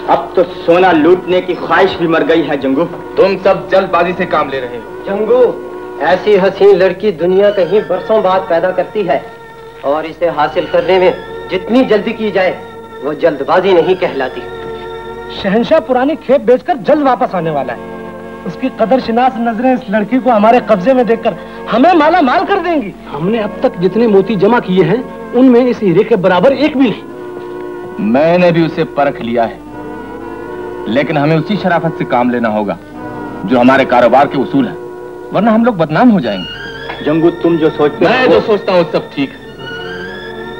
अब तो सोना लूटने की ख्वाहिश भी मर गई है। जंगू, तुम सब जल्दबाजी से काम ले रहे हो। जंगू, ऐसी हसीन लड़की दुनिया कहीं बरसों बाद पैदा करती है, और इसे हासिल करने में जितनी जल्दी की जाए वो जल्दबाजी नहीं कहलाती। शहंशाह पुरानी खेप बेचकर जल्द वापस आने वाला है। उसकी कदरशिनास नजरें इस लड़की को हमारे कब्जे में देखकर हमें माला माल कर देंगी। हमने अब तक जितने मोती जमा किए हैं उनमें इस हीरे के बराबर एक भी नहीं। मैंने भी उसे परख लिया है, लेकिन हमें उसी शराफत से काम लेना होगा जो हमारे कारोबार के उसूल है, वरना हम लोग बदनाम हो जाएंगे। जंगू, तुम जो सोचते हो, मैं जो सोचता हूँ सब ठीक है।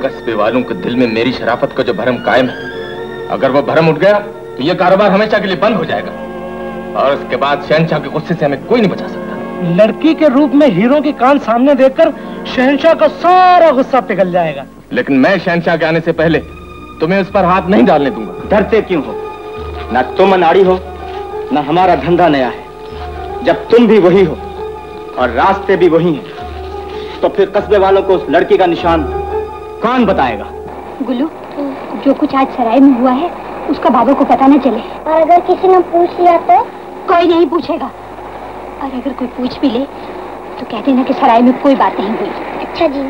कस्बे वालों के दिल में मेरी शराफत का जो भरम कायम है, अगर वो भरम उठ गया तो ये कारोबार हमेशा के लिए बंद हो जाएगा, और उसके बाद शहंशाह के गुस्से से हमें कोई नहीं बचा सकता। लड़की के रूप में हीरो की कान सामने देखकर शहंशाह का सारा गुस्सा पिघल जाएगा। लेकिन मैं शहंशाह के आने से पहले तुम्हें उस पर हाथ नहीं डालने दूंगा। डरते क्यों हो? ना तुम अनाड़ी हो, ना हमारा धंधा नया है। जब तुम भी वही हो और रास्ते भी वही हैं, तो फिर कस्बे वालों को उस लड़की का निशान कौन बताएगा? गुल्लू, जो कुछ आज सराय में हुआ है उसका बाबा को पता न चले। और अगर किसी ने पूछ लिया तो? कोई नहीं पूछेगा, और अगर कोई पूछ भी ले तो कह देना कि सराय में कोई बात नहीं हुई। अच्छा जी।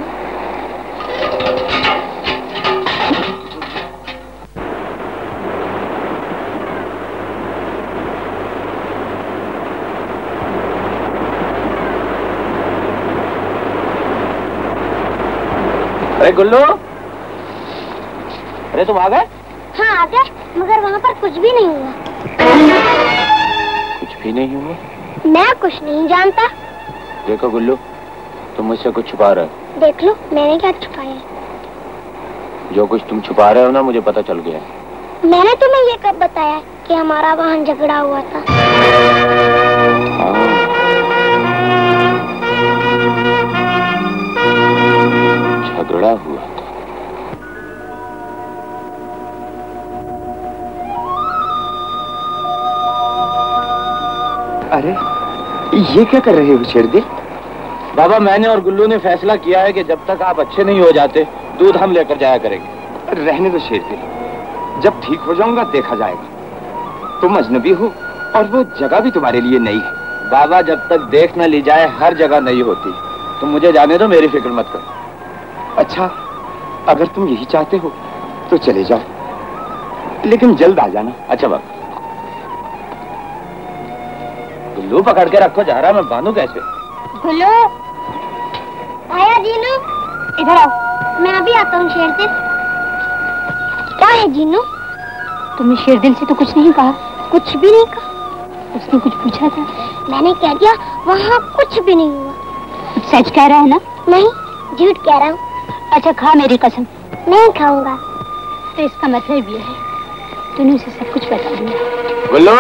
अरे गुल्लू, अरे तुम आ गए? हाँ आ गए, मगर वहाँ पर कुछ भी नहीं हुआ। कुछ भी नहीं हुआ? मैं कुछ नहीं जानता। देखो गुल्लू, तुम मुझसे कुछ छुपा रहे हो। देख लो, मैंने क्या छुपाया है? जो कुछ तुम छुपा रहे हो ना, मुझे पता चल गया। मैंने तुम्हें ये कब बताया कि हमारा वहाँ झगड़ा हुआ था? ये क्या कर रहे हो शेरदिल? बाबा, मैंने और गुल्लू ने फैसला किया है कि जब तक आप अच्छे नहीं हो जाते दूध हम लेकर जाया करेंगे। रहने दो शेरदिल, जब ठीक हो जाऊंगा देखा जाएगा। तुम अजनबी हो और वो जगह भी तुम्हारे लिए नई है। बाबा, जब तक देख न ली जाए हर जगह नहीं होती। तुम मुझे जाने दो, मेरी फिक्र मत करो। अच्छा, अगर तुम यही चाहते हो तो चले जाओ, लेकिन जल्द आ जाना। अच्छा बाबा। गुल्लू पकड़ के रखो, जा रहा मैं बांधू कैसे? गुल्लू, आया जीनू, इधर आओ। मैं अभी आता हूँ शेरदिल। क्या है जीनू? तुमने शेरदिल से तो कुछ नहीं कहा? कुछ भी नहीं कहा। उसने कुछ पूछा था? मैंने कह दिया वहाँ कुछ भी नहीं हुआ। सच कह रहा है ना? नहीं, झूठ कह रहा हूँ। अच्छा, खा मेरी कसम। नहीं खाऊंगा। तो इसका मतलब ये है तूने उसे सब कुछ बता दिया। गुल्लू,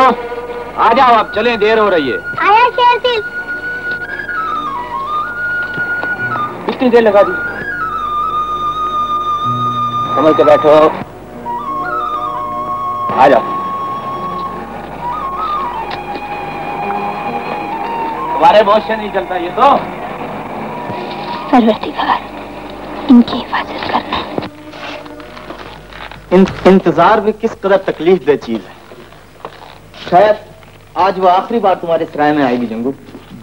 आ जाओ, आप चलें, देर हो रही है। आया शेरदिल। कितनी देर लगा दी? समझ के बैठो, आ जाओ। तुम्हारे बहुत से नहीं चलता ये तो। परवरदिगार, इनकी हिफाजत करना। इंतजार भी किस कदर तकलीफ दे चीज है। शायद आज वो आखिरी बार तुम्हारे सराय में आएगी जंगू।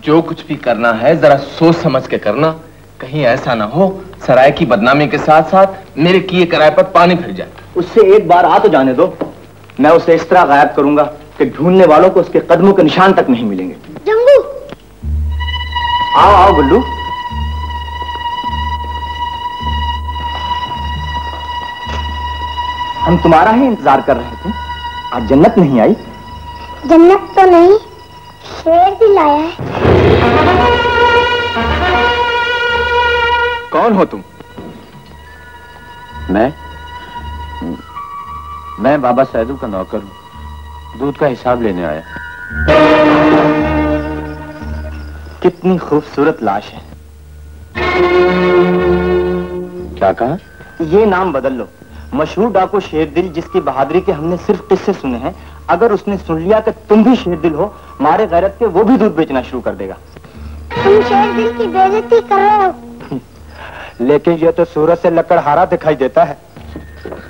जो कुछ भी करना है जरा सोच समझ के करना। कहीं ऐसा ना हो सराय की बदनामी के साथ साथ मेरे किए कराए पर पानी फिर जाए। उससे एक बार आ तो जाने दो। मैं उसे इस तरह गायब करूंगा कि ढूंढने वालों को उसके कदमों के निशान तक नहीं मिलेंगे। जंगू, आओ आओ गुल्लू। हम तुम्हारा ही इंतजार कर रहे थे। आज जन्नत नहीं आई? जन्नत तो नहीं, शेरदिल आया है। कौन हो तुम? मैं बाबा सैदू का नौकर हूँ, दूध का हिसाब लेने आया। कितनी खूबसूरत लाश है। क्या कहा? ये नाम बदल लो। मशहूर डाकू शेरदिल, जिसकी बहादुरी के हमने सिर्फ किस्से सुने हैं, अगर उसने सुन लिया कि तुम भी शेरदिल हो, मारे गैरत के वो भी दूध बेचना शुरू कर देगा। तुम शेरदिल की बेइज्जती कर रहे हो। लेकिन ये तो सूरज से लकड़हारा दिखाई देता है।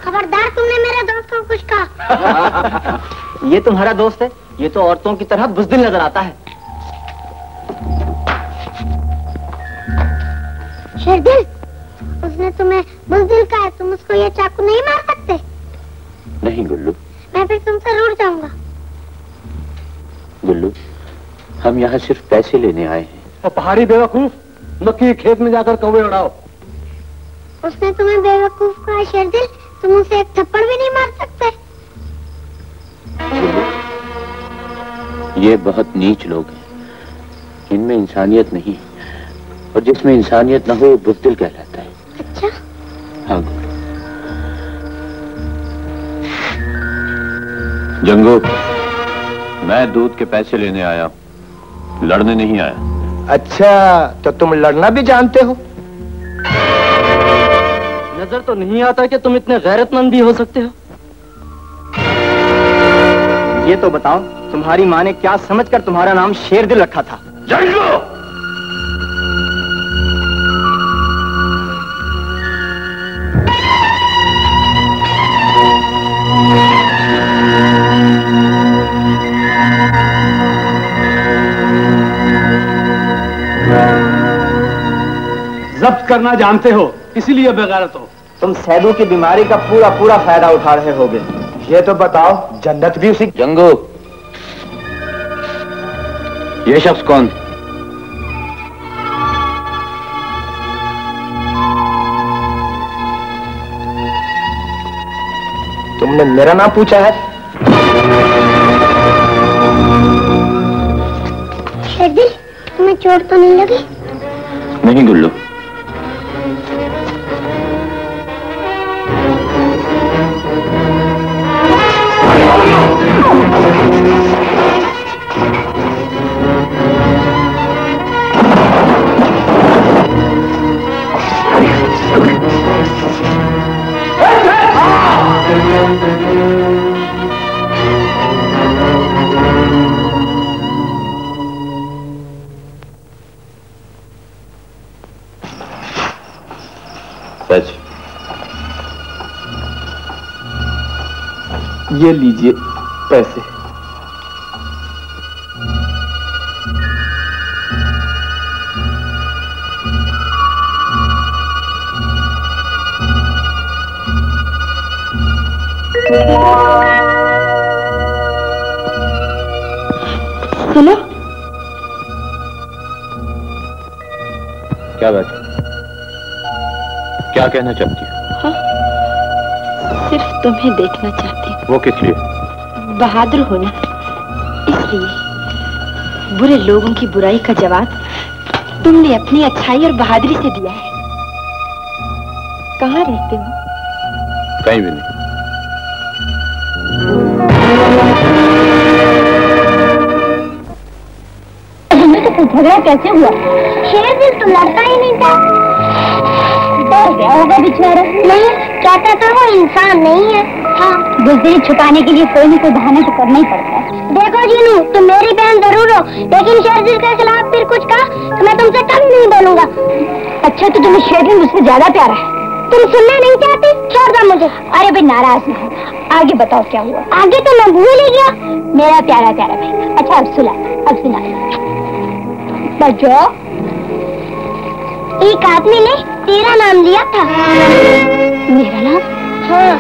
खबरदार, तुमने मेरे दोस्त को कुछ कहा। ये तुम्हारा दोस्त है? ये तो औरतों की तरह बुज़दिल नजर आता है। शेरदिल, उसने तुम्हें बुज़दिल कहा है, तुम उसको ये चाकू नहीं मार सकते? नहीं गुल्लू। मैं फिर तुमसे रूठ जाऊंगा। गुल्लू, हम यहाँ सिर्फ पैसे लेने आए हैं। पहाड़ी बेवकूफ, मक्की के खेत में जाकर कौवे उड़ाओ। उसने तुम्हें बेवकूफ कहा शेरदिल, तुम उसे एक थप्पड़ भी नहीं मार सकते। ये बहुत नीच लोग हैं, इनमें इंसानियत नहीं, और जिसमें इंसानियत न हो वो बुज़दिल कहलाता है। अच्छा? हाँ जंगू, मैं दूध के पैसे लेने आया, लड़ने नहीं आया। अच्छा, तो तुम लड़ना भी जानते हो? नजर तो नहीं आता कि तुम इतने गैरतमंद भी हो सकते हो। ये तो बताओ, तुम्हारी माँ ने क्या समझकर तुम्हारा नाम शेरदिल रखा था? जंगू! जब्त करना जानते हो, इसीलिए बेगैरत हो। तुम सैदू की बीमारी का पूरा पूरा फायदा उठा रहे होगे। ये तो बताओ, जन्नत भी उसी। जंगू, ये शख्स कौन? तुमने मेरा नाम पूछा है? शेरदिल, तुम्हें चोट तो नहीं लगी? नहीं गुल्लू। सच। ये लीजिए पैसे। सुनो, क्या बात? क्या कहना चाहती हो? हाँ, सिर्फ तुम्हें देखना चाहती हूँ। वो किस लिए? बहादुर होना, इसलिए। बुरे लोगों की बुराई का जवाब तुमने अपनी अच्छाई और बहादुरी से दिया है। कहाँ रहते हो? कहीं भी नहीं। झगड़ा कैसे हुआ? शेरदिल तो लड़ता ही नहीं था। डर गया होगा बेचारा। नहीं, कहता था वो इंसान नहीं है। हाँ, बुज़दिली छुपाने के लिए कोई न कोई बहाना तो करना ही पड़ता है। देखो जीनू, तुम मेरी बहन जरूर हो, लेकिन शेरदिल के खिलाफ फिर कुछ कहा तो मैं तुमसे कभी नहीं बोलूंगा। अच्छा, तो तुम्हें शेरदिल मुझसे ज्यादा प्यारा है? तुम सुनना नहीं चाहती? छोड़ दो मुझे। अरे भाई, नाराज ना हो, आगे बताओ क्या हुआ। आगे तो मैं भूल ही गया, मेरा प्यारा प्यारा भाई। अच्छा, अब सुना। बच्चों, एक आदमी ने तेरा नाम लिया था। मेरा नाम? हाँ,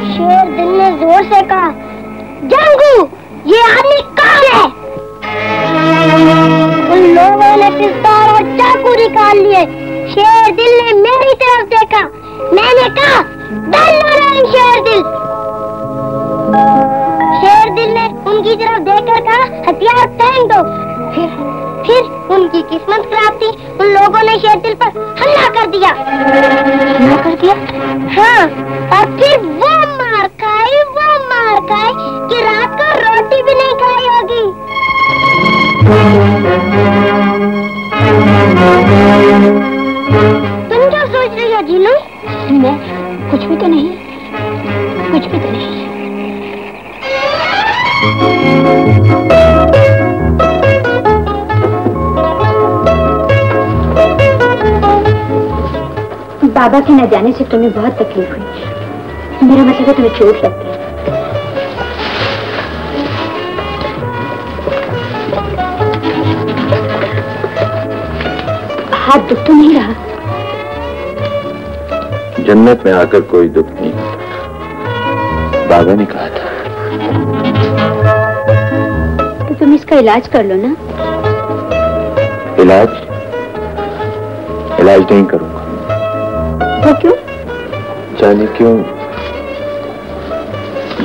शेरदिल ने जोर से कहा, जंगू, ये आदमी कौन है? उन लोगों ने पिस्तौल और चाकू निकाल लिए। शेरदिल ने मेरी तरफ देखा। मैंने कहा, डरना नहीं शेरदिल। शेरदिल ने उनकी तरफ देखकर कहा, हथियार फेंक दो। फिर उनकी किस्मत खराब थी, उन लोगों ने शेरदिल पर हमला कर दिया। हाँ, और फिर वो मार खाई कि रात को रोटी भी नहीं खाई होगी। तुम क्या सोच रही हो जीनू? मैं कुछ भी तो नहीं। बाबा के न जाने से तुम्हें बहुत तकलीफ हुई। मेरा मतलब है तुम्हें चोट लगती है। हाथ दुख तो नहीं रहा? जन्नत में आकर कोई दुख नहीं होता, बाबा ने कहा था। तो तुम इसका इलाज कर लो ना। इलाज नहीं करूंगा। तो क्यों? जाने क्यों,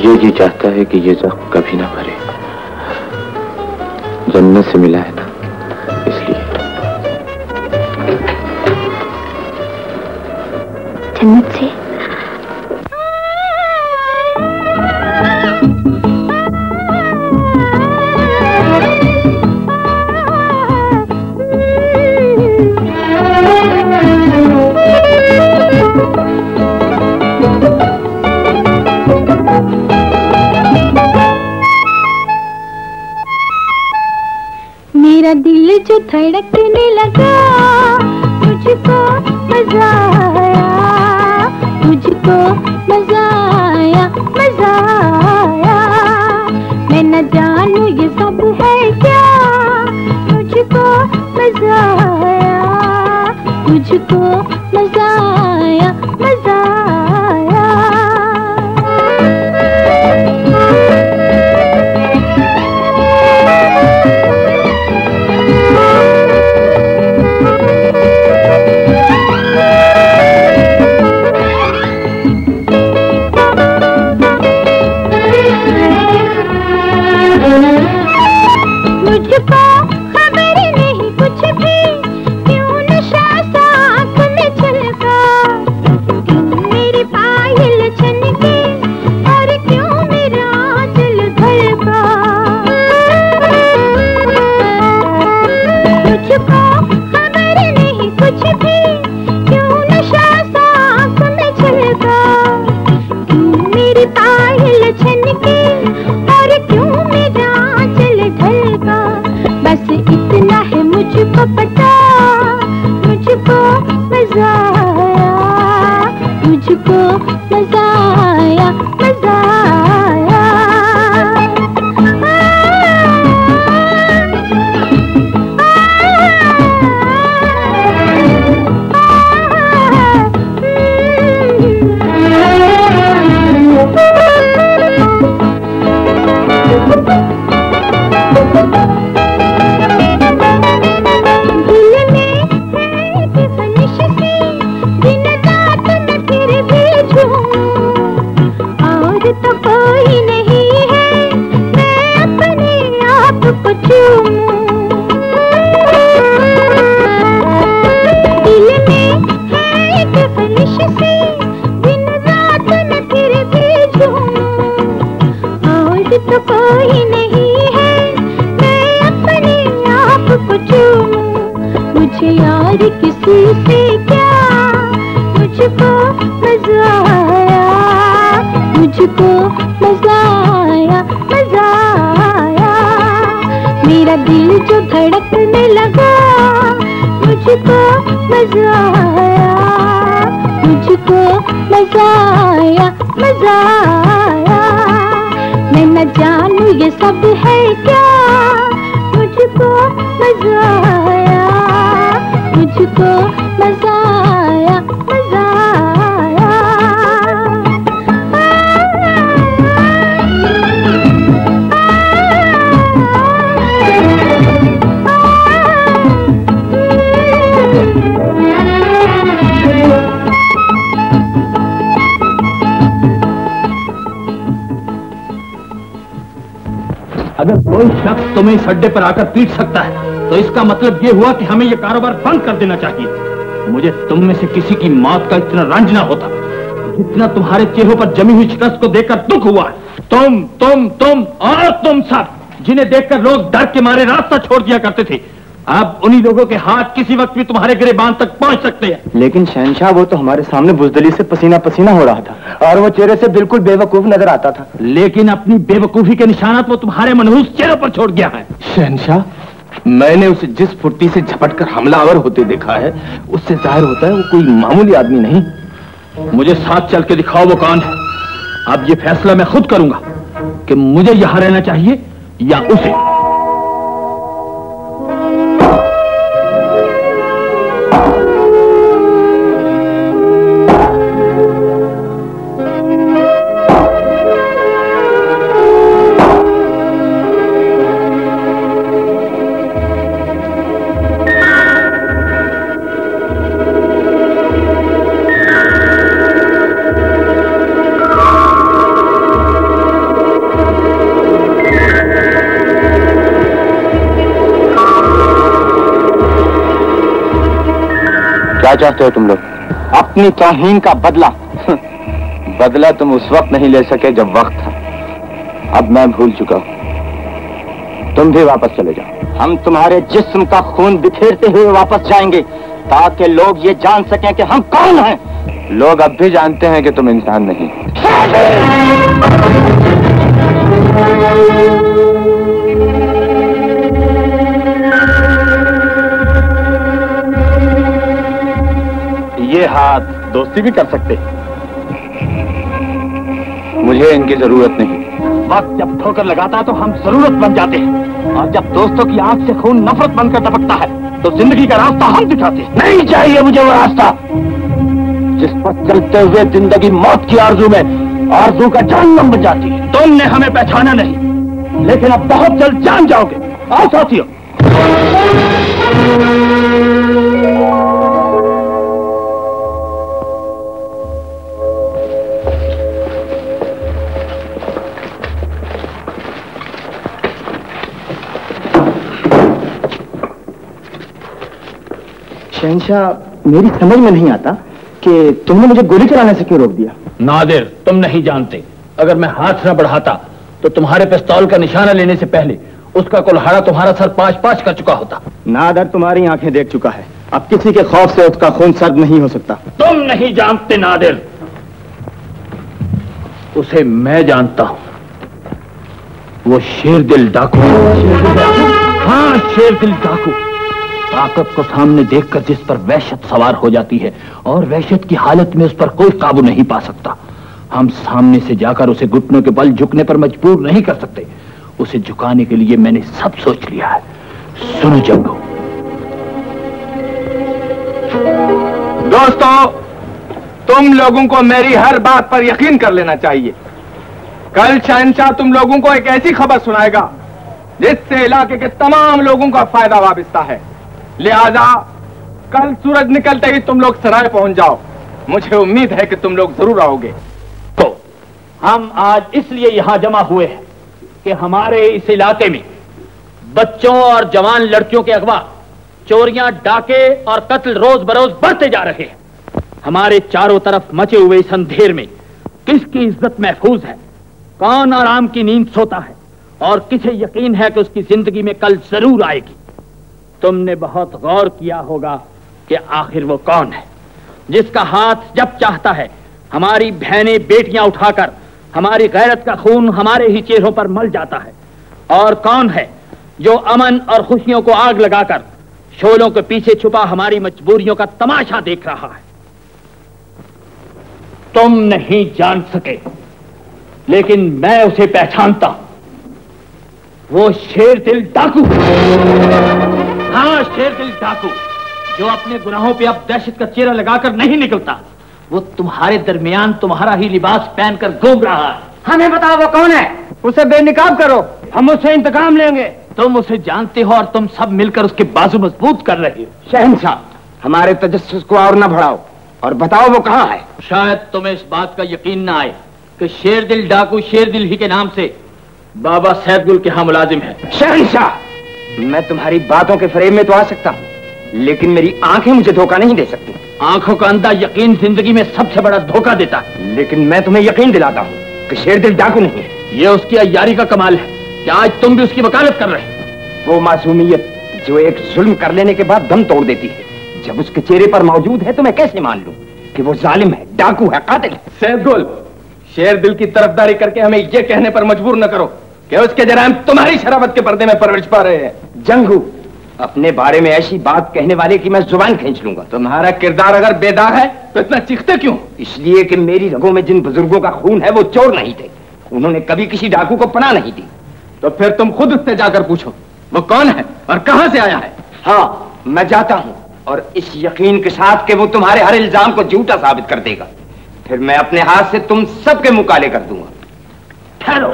ये जी चाहता है कि ये जख्म कभी ना भरे। जन्नत से मिला है ना, इसलिए। जन्नत से? मेरा दिल जो धड़कने लगा, मुझको मजा आया, मुझको मजा आया, मजा आया। मैं न जानू ये सब है क्या, मुझको मजा आया, मुझको मजा आया, मजा आया। मुझको खबर नहीं कुछ भी, क्यों नशा सा आँख में छलका, क्यों मेरी पायल छनकी और क्यों मेरा दिल धड़का। मुझको खबर नहीं कुछ भी, क्यों नशा सा आँख में छलका, क्यों मेरी पायल छनकी और क्यों मेरा दिल धड़का। बस इतना है मुझको पता, मुझको मजा आया, मुझको मजा आया, मजा आया। तो कोई नहीं है, मैं अपने आप को चूमूं। दिल में है एक ख्वाहिश सी, दिन रात मैं फिर भी झूमूं। और तो कोई नहीं है, मैं अपने आप को चूमूं। मुझे यार किसी से क्या, मुझको मजा आया, मुझको मजा आया, मजा आया। मेरा दिल जो धड़कने लगा, मुझको मजा आया, मुझको मजा आया, मजा आया। मैं न जानू ये सब है क्या, मुझको मजा आया, मुझको मजा आया, मजा आया। अगर कोई शख्स तुम्हें इस अड्डे पर आकर पीट सकता है तो इसका मतलब ये हुआ कि हमें ये कारोबार बंद कर देना चाहिए। मुझे तुम में से किसी की मौत का इतना रंज ना होता जितना तुम्हारे चेहरों पर जमी हुई शिकस्त को देखकर दुख हुआ। तुम और तुम सब, जिन्हें देखकर लोग डर के मारे रास्ता छोड़ दिया करते थे, अब उन्हीं लोगों के हाथ किसी वक्त भी तुम्हारे गिरेबान तक पहुंच सकते हैं। लेकिन शहनशाह, वो तो हमारे सामने बुज़दिली से पसीना पसीना हो रहा था और वो चेहरे से बिल्कुल बेवकूफ नजर आता था। लेकिन अपनी बेवकूफी के निशानात वो तुम्हारे मनहूस चेहरों पर छोड़ गया है। शहनशाह, मैंने उसे जिस फुट्टी से झपटकर हमलावर होते देखा है, उससे जाहिर होता है वो कोई मामूली आदमी नहीं। मुझे साथ चल के दिखाओ वो कौन है। अब ये फैसला मैं खुद करूंगा कि मुझे यहां रहना चाहिए या उसे। क्या चाहते हो तुम लोग? अपनी तौहीन का बदला। बदला तुम उस वक्त नहीं ले सके जब वक्त था। अब मैं भूल चुका हूं। तुम भी वापस चले जाओ। हम तुम्हारे जिस्म का खून बिखेरते हुए वापस जाएंगे ताकि लोग ये जान सकें कि हम कौन हैं। लोग अब भी जानते हैं कि तुम इंसान नहीं। ये हाथ दोस्ती भी कर सकते। मुझे इनकी जरूरत नहीं। वक्त जब ठोकर लगाता है तो हम जरूरत बन जाते हैं, और जब दोस्तों की आंख से खून नफरत बनकर टपकता है तो जिंदगी का रास्ता हम दिखाते हैं। नहीं चाहिए मुझे वो रास्ता जिस पर चलते हुए जिंदगी मौत की आरजू में आरजू का जहन्नम बन जाती है। तुमने हमें पहचाना नहीं, लेकिन अब बहुत जल्द जान जाओगे। आओ साथियों। शहनशाह, मेरी समझ में नहीं आता कि तुमने मुझे गोली चलाने से क्यों रोक दिया। नादिर, तुम नहीं जानते, अगर मैं हाथ न बढ़ाता तो तुम्हारे पिस्तौल का निशाना लेने से पहले उसका कुल्हाड़ा तुम्हारा सर पाँच कर चुका होता। नादर तुम्हारी आंखें देख चुका है, अब किसी के खौफ से उसका खून सर्द नहीं हो सकता। तुम नहीं जानते नादिर, उसे मैं जानता हूं। वो शेर दिल डाकू। हाँ, शेर दिल डाकू। ताकत को सामने देखकर जिस पर वहशत सवार हो जाती है और वहशत की हालत में उस पर कोई काबू नहीं पा सकता। हम सामने से जाकर उसे घुटनों के बल झुकने पर मजबूर नहीं कर सकते। उसे झुकाने के लिए मैंने सब सोच लिया है। सुनो जंगू। दोस्तों, तुम लोगों को मेरी हर बात पर यकीन कर लेना चाहिए। कल शहंशाह तुम लोगों को एक ऐसी खबर सुनाएगा जिससे इलाके के तमाम लोगों का फायदा वाबिस्ता है। लिहाजा कल सूरज निकलते ही तुम लोग सराय पहुंच जाओ। मुझे उम्मीद है कि तुम लोग जरूर आओगे। तो हम आज इसलिए यहां जमा हुए हैं कि हमारे इस इलाके में बच्चों और जवान लड़कियों के अगवा, चोरियां, डाके और कत्ल रोज बरोज बढ़ते जा रहे हैं। हमारे चारों तरफ मचे हुए इस अंधेर में किसकी इज्जत महफूज है, कौन आराम की नींद सोता है और किसे यकीन है कि उसकी जिंदगी में कल जरूर आएगी। तुमने बहुत गौर किया होगा कि आखिर वो कौन है जिसका हाथ जब चाहता है हमारी बहनें बेटियां उठाकर हमारी गैरत का खून हमारे ही चेहरों पर मल जाता है, और कौन है जो अमन और खुशियों को आग लगाकर शोलों के पीछे छुपा हमारी मजबूरियों का तमाशा देख रहा है। तुम नहीं जान सके, लेकिन मैं उसे पहचानता हूं। वो शेरदिल डाकू, हाँ शेरदिल डाकू, जो अपने गुनाहों पे अब दहशत का चेहरा लगाकर नहीं निकलता। वो तुम्हारे दरमियान तुम्हारा ही लिबास पहनकर घूम रहा है। हमें बताओ वो कौन है, उसे बेनकाब करो, हम उससे इंतकाम लेंगे। तुम उसे जानते हो और तुम सब मिलकर उसके बाजू मजबूत कर रहे हो। शहंशाह, हमारे तजस्सुस को और न बढ़ाओ और बताओ वो कहाँ है। शायद तुम्हें इस बात का यकीन ना आए कि शेरदिल डाकू शेरदिल ही के नाम से बाबा सैदगुल के यहाँ मुलाजिम है। शहंशाह, मैं तुम्हारी बातों के फ्रेम में तो आ सकता हूँ, लेकिन मेरी आंखें मुझे धोखा नहीं दे सकती। आंखों का अंधा यकीन जिंदगी में सबसे बड़ा धोखा देता है। लेकिन मैं तुम्हें यकीन दिलाता हूँ कि शेरदिल डाकू नहीं है। ये उसकी अय्यारी का कमाल है कि आज तुम भी उसकी वकालत कर रहे हो। वो मासूमियत जो एक जुल्म कर लेने के बाद दम तोड़ देती है, जब उसके चेहरे पर मौजूद है तो मैं कैसे मान लूं कि वो जालिम है, डाकू है, कातिल है। सैदगुल, शेरदिल की तरफदारी करके हमें ये कहने पर मजबूर न करो कि उसके जराइम तुम्हारी शराबत के पर्दे में परवरिश पा रहे हैं। जंगू, अपने बारे में ऐसी बात कहने वाले की मैं जुबान खींच लूंगा। तुम्हारा किरदार अगर बेदाग है तो इतना चीखते क्यों? इसलिए कि मेरी रगों में जिन बुजुर्गों का खून है वो चोर नहीं थे, उन्होंने कभी किसी डाकू को पनाह नहीं दी। तो फिर तुम खुद उससे जाकर पूछो वो कौन है और कहां से आया है। हाँ, मैं जाता हूं और इस यकीन के साथ कि वो तुम्हारे हर इल्जाम को झूठा साबित कर देगा, फिर मैं अपने हाथ से तुम सबके मुकाले कर दूंगा। ठहरो,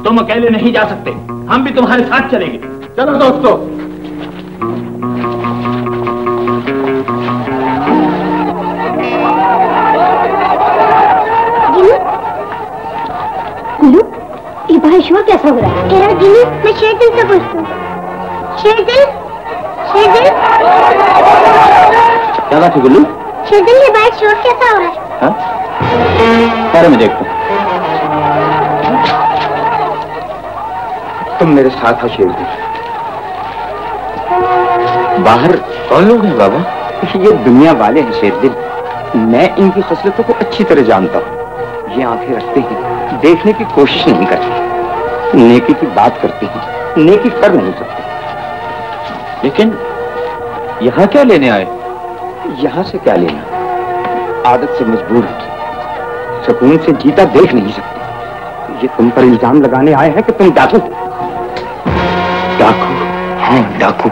तुम अकेले नहीं जा सकते, हम भी तुम्हारे साथ चलेंगे। चलो दोस्तों। गुल्लू, ये बाहर शोर कैसा हो रहा है? कह रहा गिनी, मैं शेरदिल से पूछता हूँ। शेरदिल, शेरदिल, क्या बात है गुल्लू? शेरदिल, ये बाहर शोर कैसा हो रहा है? हाँ? अरे मैं देखता हूँ। तुम मेरे साथ हो शेरदिल। बाहर कौन लोग हैं बाबा? ये दुनिया वाले हैं शेरदिल। मैं इनकी खसलतों को अच्छी तरह जानता हूँ। ये आंखें रखते हैं, देखने की कोशिश नहीं करते, नेकी की बात करते हैं, नेकी कर नहीं सकते। लेकिन यहाँ क्या लेने आए? यहाँ से क्या लेना, आदत से मजबूर है, सुकून से जीता देख नहीं सकते। ये तुम पर इल्जाम लगाने आए हैं कि तुम डाकू। डाकू? हाँ डाकू।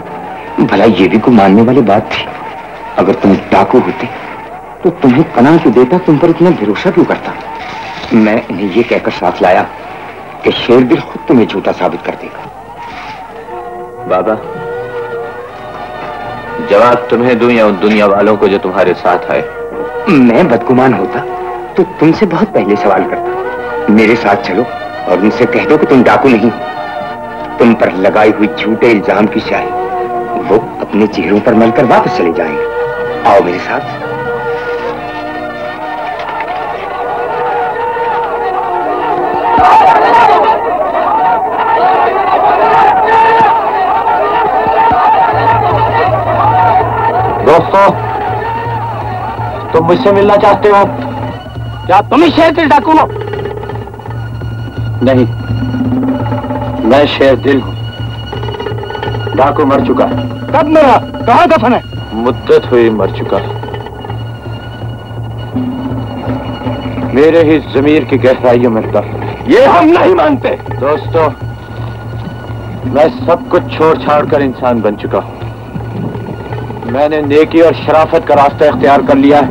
भला ये भी कोई मानने वाली बात थी। अगर तुम डाकू होते तो तुम्हें पनाह क्यों देता, तुम पर इतना भरोसा क्यों करता? मैं इन्हें ये कहकर साथ लाया कि शेरदिल खुद तुम्हें झूठा साबित कर देगा। बाबा, जवाब तुम्हें दूं या उन दुनिया वालों को जो तुम्हारे साथ आए? मैं बदगुमान होता तो तुमसे बहुत पहले सवाल करता। मेरे साथ चलो और उनसे कह दो कि तुम डाकू नहीं, तुम पर लगाई हुई झूठे इल्जाम की स्याही वो अपने चेहरों पर मलकर वापस चले जाएंगे। आओ मेरे साथ। दोस्तों, तुम मुझसे मिलना चाहते हो? क्या तुम ही शेरदिल डाकू हो? नहीं, मैं शेरदिल हूं। डाकू मर चुका है। कब मरा? कहाँ दफन है? मुद्दत हुई मर चुका। मेरे ही जमीर की गहराइयों में दफन। ये हम नहीं मानते। दोस्तों, मैं सब कुछ छोड़ छाड़ कर इंसान बन चुका हूं। मैंने नेकी और शराफत का रास्ता इख्तियार कर लिया है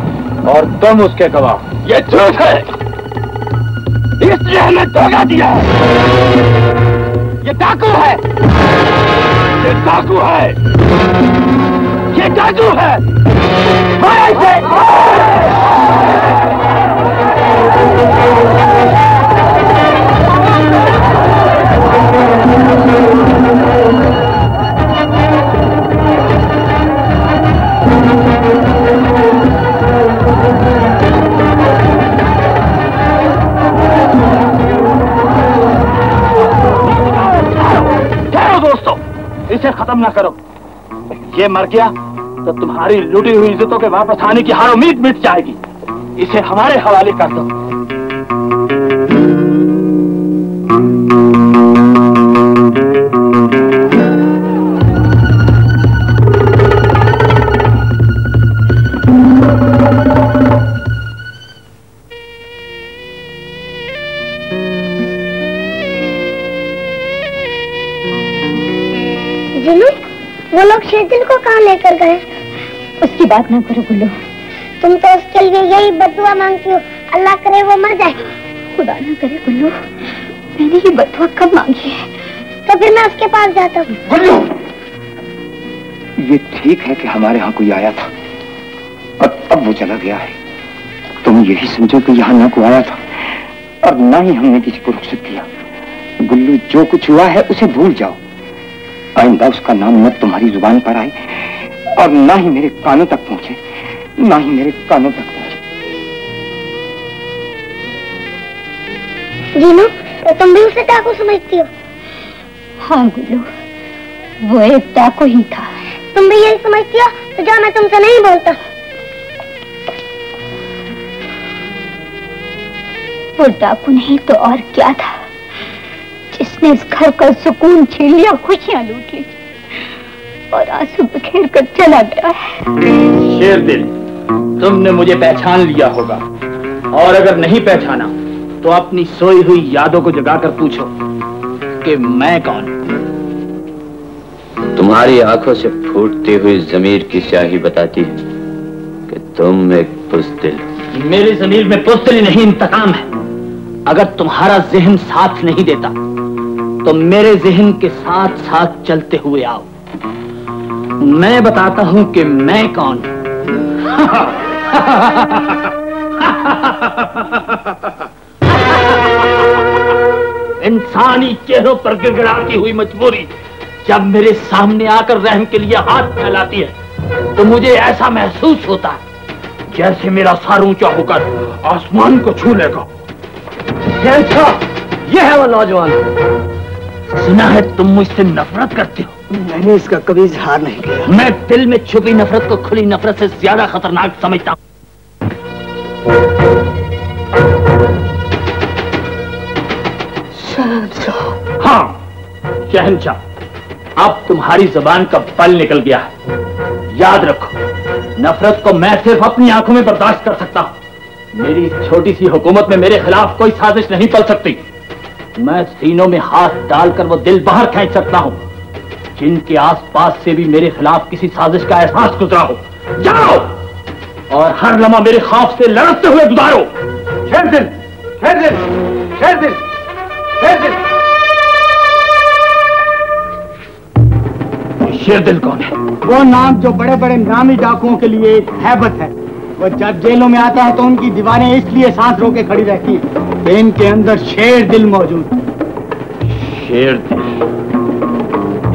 और तुम उसके गवाह। ये झूठ है, इसलिए हमें धोखा दिया है। ये डाकू है, ये डाकू है, ये डाकू है। दोस्तों, इसे खत्म ना करो। ये मर गया तो तुम्हारी लूटी हुई इज्जतों के वापस आने की हर उम्मीद मिट जाएगी। इसे हमारे हवाले कर दो। वो लोग शेरदिल को कहाँ लेकर गए? उसकी बात ना करो गुल्लू। तुम तो उसके लिए यही बदुआ मांगती हो, अल्लाह करे वो मर जाए। खुदा ना करे गुल्लू, मैंने ये बदुआ कब मांगी है? तो फिर मैं उसके पास जाता हूँ। गुल्लू, ये ठीक है कि हमारे यहाँ कोई आया था और अब वो चला गया है। तुम यही समझो कि यहाँ ना कोई आया था और ना ही हमने किसी को रुखसत किया। गुल्लू, जो कुछ हुआ है उसे भूल जाओ। आइंदा उसका नाम न तुम्हारी जुबान पर आए और ना ही मेरे कानों तक पहुंचे, ना ही मेरे कानों तक पहुंचे। जीनू, तो तुम भी उसे डाकू समझती हो? हाँ गुल्लू, वो एक डाकू ही था। तुम भी यही समझती हो? तो जाओ, मैं तुमसे नहीं बोलता। वो डाकू नहीं तो और क्या था, जिसने इस घर का सुकून छीन लिया, खुशियां लूट ली और आंसू बखेर कर चला गया है। शेरदिल, तुमने मुझे पहचान लिया होगा और अगर नहीं पहचाना तो अपनी सोई हुई यादों को जगाकर पूछो कि मैं कौन। तुम्हारी आंखों से फूटती हुई जमीर की स्याही बताती है कि तुम एक बुज़दिल हो। मेरी जमीर में बुज़दिली नहीं, इंतकाम है। अगर तुम्हारा जहन साथ नहीं देता तो मेरे जहन के साथ साथ चलते हुए आओ। मैं बताता हूं कि मैं कौन। इंसानी चेहरों पर गिड़गिड़ाती हुई मजबूरी जब मेरे सामने आकर रहम के लिए हाथ फैलाती है तो मुझे ऐसा महसूस होता है जैसे मेरा सर ऊंचा होकर आसमान को छू लेगा। ये है वो नौजवान। सुना है तुम मुझसे नफरत करते हो। मैंने इसका कभी इजहार नहीं किया। मैं दिल में छुपी नफरत को खुली नफरत से ज्यादा खतरनाक समझता हूं। हाँ शहंशाह, अब तुम्हारी जबान का बल निकल गया है। याद रखो, नफरत को मैं सिर्फ अपनी आंखों में बर्दाश्त कर सकता हूं। मेरी छोटी सी हुकूमत में मेरे खिलाफ कोई साजिश नहीं पल सकती। मैं सीनों में हाथ डालकर वो दिल बाहर खींच सकता हूं जिनके आसपास से भी मेरे खिलाफ किसी साजिश का एहसास गुजरा हो। जाओ और हर लम्हा मेरे खौफ से लड़ते हुए गुजारो। शेरदिल, शेरदिल, शेरदिल, शेरदिल। शेरदिल कौन है? वो नाम जो बड़े बड़े नामी डाकुओं के लिए एक हैबत है। वो जब जेलों में आता है तो उनकी दीवारें इसलिए सांस रोके खड़ी रहती है कि इनके अंदर शेरदिल मौजूद है। शेरदिल?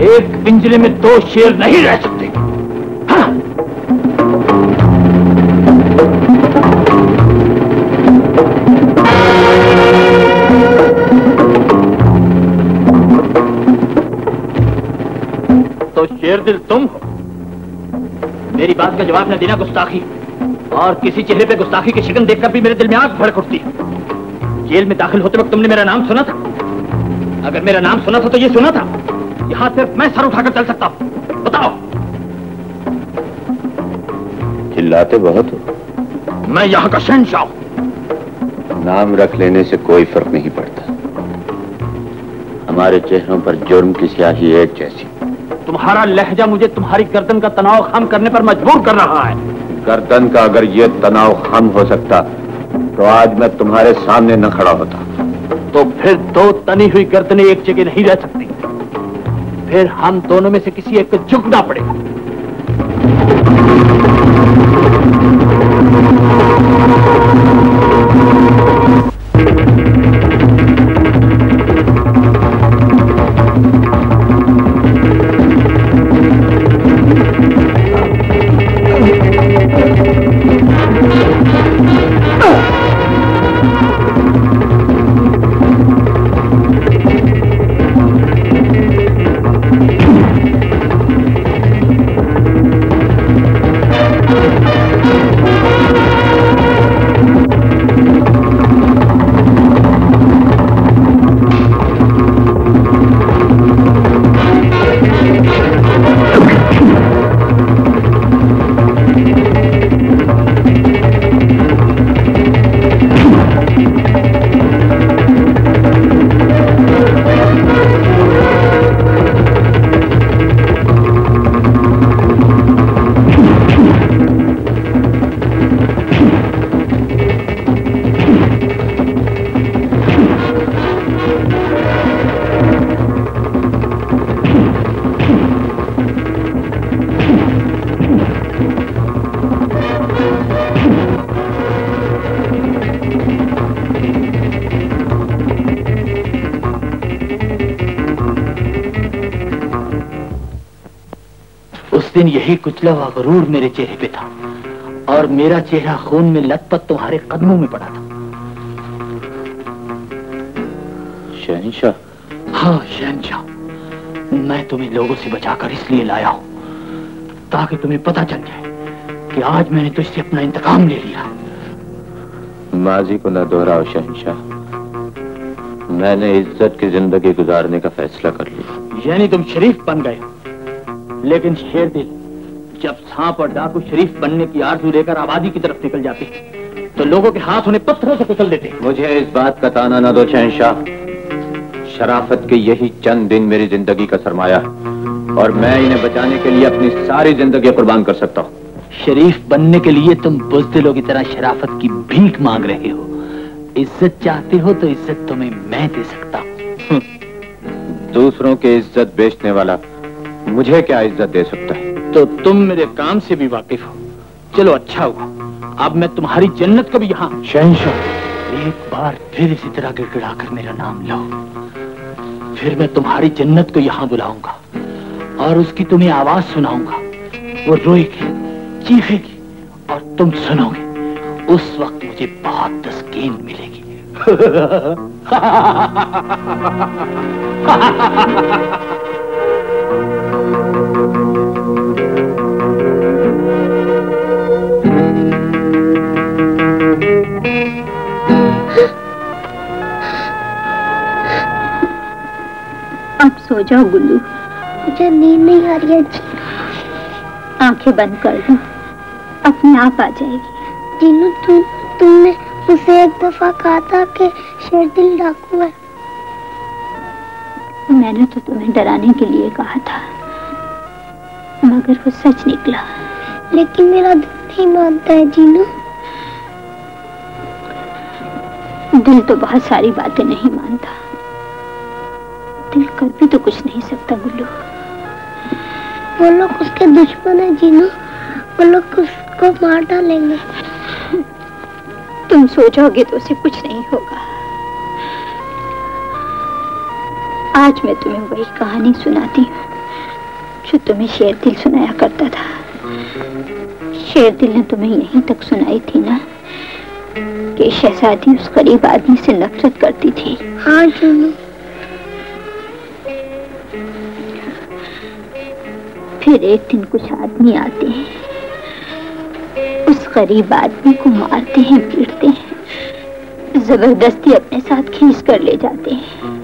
एक पिंजरे में दो शेर नहीं रह सकते। हाँ। तो शेरदिल तुम हो? मेरी बात का जवाब न देना गुस्ताखी, और किसी चेहरे पे गुस्ताखी की शिकन देखकर भी मेरे दिल में आग भड़क उठती है। जेल में दाखिल होते वक्त तुमने मेरा नाम सुना था? अगर मेरा नाम सुना था तो ये सुना था, यहां सिर्फ मैं सर उठाकर चल सकता हूं। बताओ। चिल्लाते बहुत हो। मैं यहाँ का शहंशाह हूं। नाम रख लेने से कोई फर्क नहीं पड़ता। हमारे चेहरों पर जुर्म की स्याही एक जैसी। तुम्हारा लहजा मुझे तुम्हारी गर्दन का तनाव खम करने पर मजबूर कर रहा है। गर्दन का अगर ये तनाव खम हो सकता तो आज मैं तुम्हारे सामने न खड़ा होता। तो फिर दो तनी हुई गर्दनें एक जगह नहीं रह सकती। फिर हम दोनों में से किसी एक को झुकना पड़ेगा। दिन यही कुचला हुआ गरूर मेरे चेहरे पे था और मेरा चेहरा खून में लथपथ तुम्हारे कदमों में पड़ा था। शहंशाह? हाँ शहंशाह, मैं तुम्हें लोगों से बचाकर इसलिए लाया हूं ताकि तुम्हें पता चल जाए कि आज मैंने तुझसे अपना इंतकाम ले लिया। माजी को न दोहराओ शहंशाह। मैंने इज्जत की जिंदगी गुजारने का फैसला कर लिया। यानी तुम शरीफ बन गए। लेकिन शेरदिल, जब सांप और डाकू शरीफ बनने की आरज़ू लेकर आबादी की तरफ निकल जाते तो लोगों के हाथ उन्हें पत्थरों से कुचल देते। मुझे इस बात का ताना न दो शहंशाह। शराफत के यही चंद दिन मेरी जिंदगी का सरमाया है और मैं इन्हें बचाने के लिए अपनी सारी जिंदगी कुर्बान कर सकता हूँ। शरीफ बनने के लिए तुम बुज़दिलों की तरह शराफत की भीख मांग रहे हो। इज्जत चाहते हो तो इज्जत तुम्हें मैं दे सकता हूँ। दूसरों की इज्जत बेचने वाला मुझे क्या इज्जत दे सकता है? तो तुम मेरे काम से भी वाकिफ हो। चलो अच्छा हुआ, अब मैं तुम्हारी जन्नत को भी यहाँ। शहंशाह, एक बार फिर इसी तरह गिड़गिड़ा कर मेरा नाम लो, फिर मैं तुम्हारी जन्नत को यहाँ बुलाऊंगा और उसकी तुम्हें आवाज सुनाऊंगा। वो रोएगी, चीखेगी और तुम सुनोगे। उस वक्त मुझे बहुत तस्कीन मिलेगी। अब सो जाओ गुल्लू। मुझे नींद नहीं आ रही है जी। आंखें बंद कर लो, अपने आप आ जाएगी। जीनू, तुमने उसे एक दफा कहा था कि शेरदिल डाकू है। मैंने तो तुम्हें डराने के लिए कहा था, मगर वो सच निकला। लेकिन मेरा दिल नहीं मानता है जीनू। दिल तो बहुत सारी बातें नहीं मानता। दिल कर भी तो कुछ नहीं सकता गुल्लू। वो लोग उसके दुश्मन है जीनू। वो लोग उसको मार डालेंगे। तुम सोचोगे तो उसे कुछ नहीं होगा। आज मैं तुम्हें वही कहानी सुनाती हूँ जो तुम्हें शेरदिल सुनाया करता था। शेरदिल ने तुम्हें यहीं तक सुनाई थी ना कि शहजादी उस गरीब आदमी से नफरत करती थी। हाँ जीनू। फिर एक दिन कुछ आदमी आते हैं, उस गरीब आदमी को मारते हैं, पीटते हैं, जबरदस्ती अपने साथ खींच कर ले जाते हैं।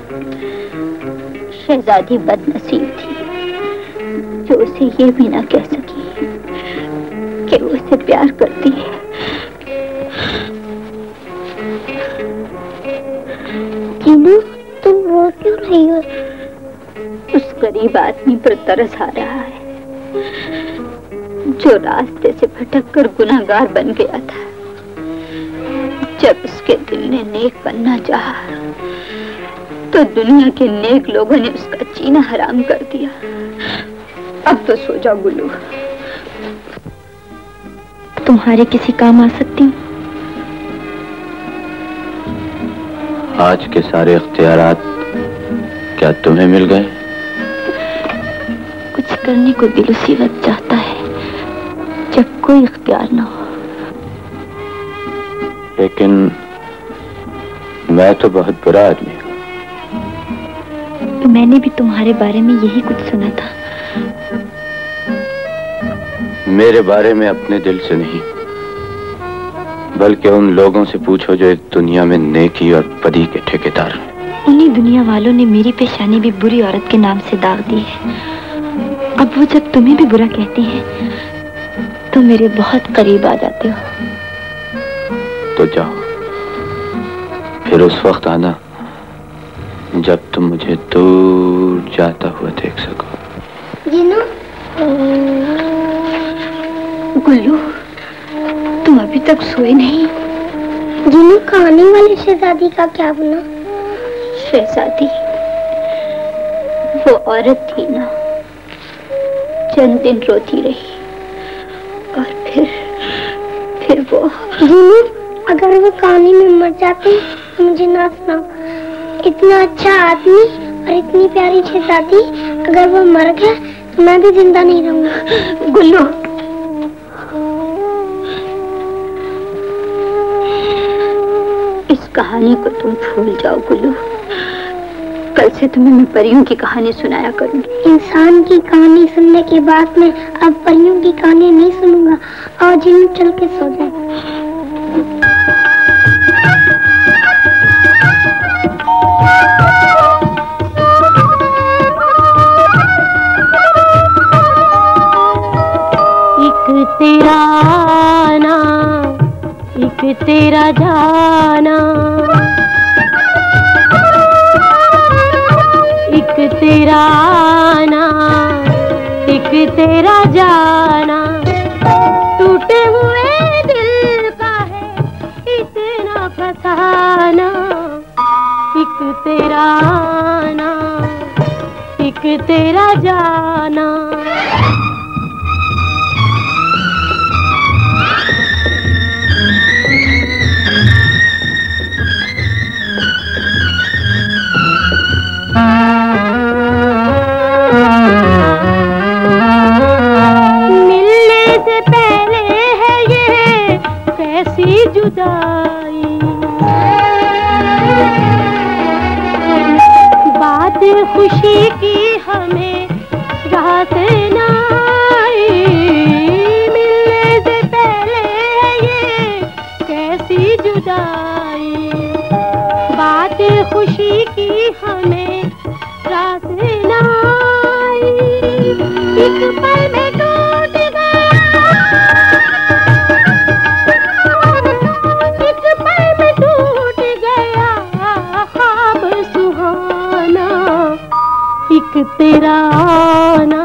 शहजादी बदनसीब थी जो उसे ये भी ना कह सकी कि वो मुझसे प्यार करती है। जीनू, तुम रो क्यों रही हो? उस गरीब आदमी पर तरस आ रहा है जो रास्ते से भटककर गुनाहगार बन गया था। जब उसके दिल ने नेक बनना चाहा तो दुनिया के नेक लोगों ने उसका जीना हराम कर दिया। अब तो सो जाओ गुल्लू, तुम्हारे किसी काम आ सकती हूँ। आज के सारे इख्तियारात क्या तुम्हें मिल गए? कुछ करने को दिल उसी वक्त चाहता है जब कोई इख्तियार ना हो। लेकिन मैं तो बहुत बुरा आदमी हूँ। मैंने भी तुम्हारे बारे में यही कुछ सुना था। मेरे बारे में अपने दिल से नहीं, बल्कि उन लोगों से पूछो जो इस दुनिया में नेकी और बदी के ठेकेदार हैं। उन्हीं दुनिया वालों ने मेरी पेशानी भी बुरी औरत के नाम से दाग दी है। अब वो जब तुम्हें भी बुरा कहते हैं तो मेरे बहुत करीब आ जाते हो। तो जाओ, फिर उस वक्त आना जब तुम मुझे दूर जाता हुआ देख सको। जीनू, गुल्लू, तुम अभी तक सोए नहीं? जीनू, कहानी वाली शहजादी का क्या बना? शहजादी वो औरत थी ना, चंद दिन रोती रही और फिर वो। जीनू, अगर वो कहानी में मर जाती तो मुझे ना सुनाओ। इतना अच्छा आदमी और इतनी प्यारी शहजादी, अगर वो मर गया तो मैं भी जिंदा नहीं रहूंगा। गुल्लू, इस कहानी को तुम भूल जाओ गुल्लू। कल से तुम्हें मैं परियों की कहानी सुनाया करूंगी। इंसान की कहानी सुनने के बाद मैं अब परियों की कहानी नहीं सुनूंगा। और जीनू, चल के सो जाए। एक तेरा आना, एक तेरा जाना, एक तेरा आना, एक तेरा जाना। टूटे हुए दिल का है इतना फसाना। एक तेरा आना, एक तेरा जाना। मिलने से पहले है ये कैसी जुदाई। बात खुशी की हमें रात ना आई। मिलने से पहले है ये कैसी जुदाई। बात खुशी की हमें रात ना आई। एक पल में टूट गया, एक पल में टूट गया ख्वाब सुहाना। एक तेरा आना,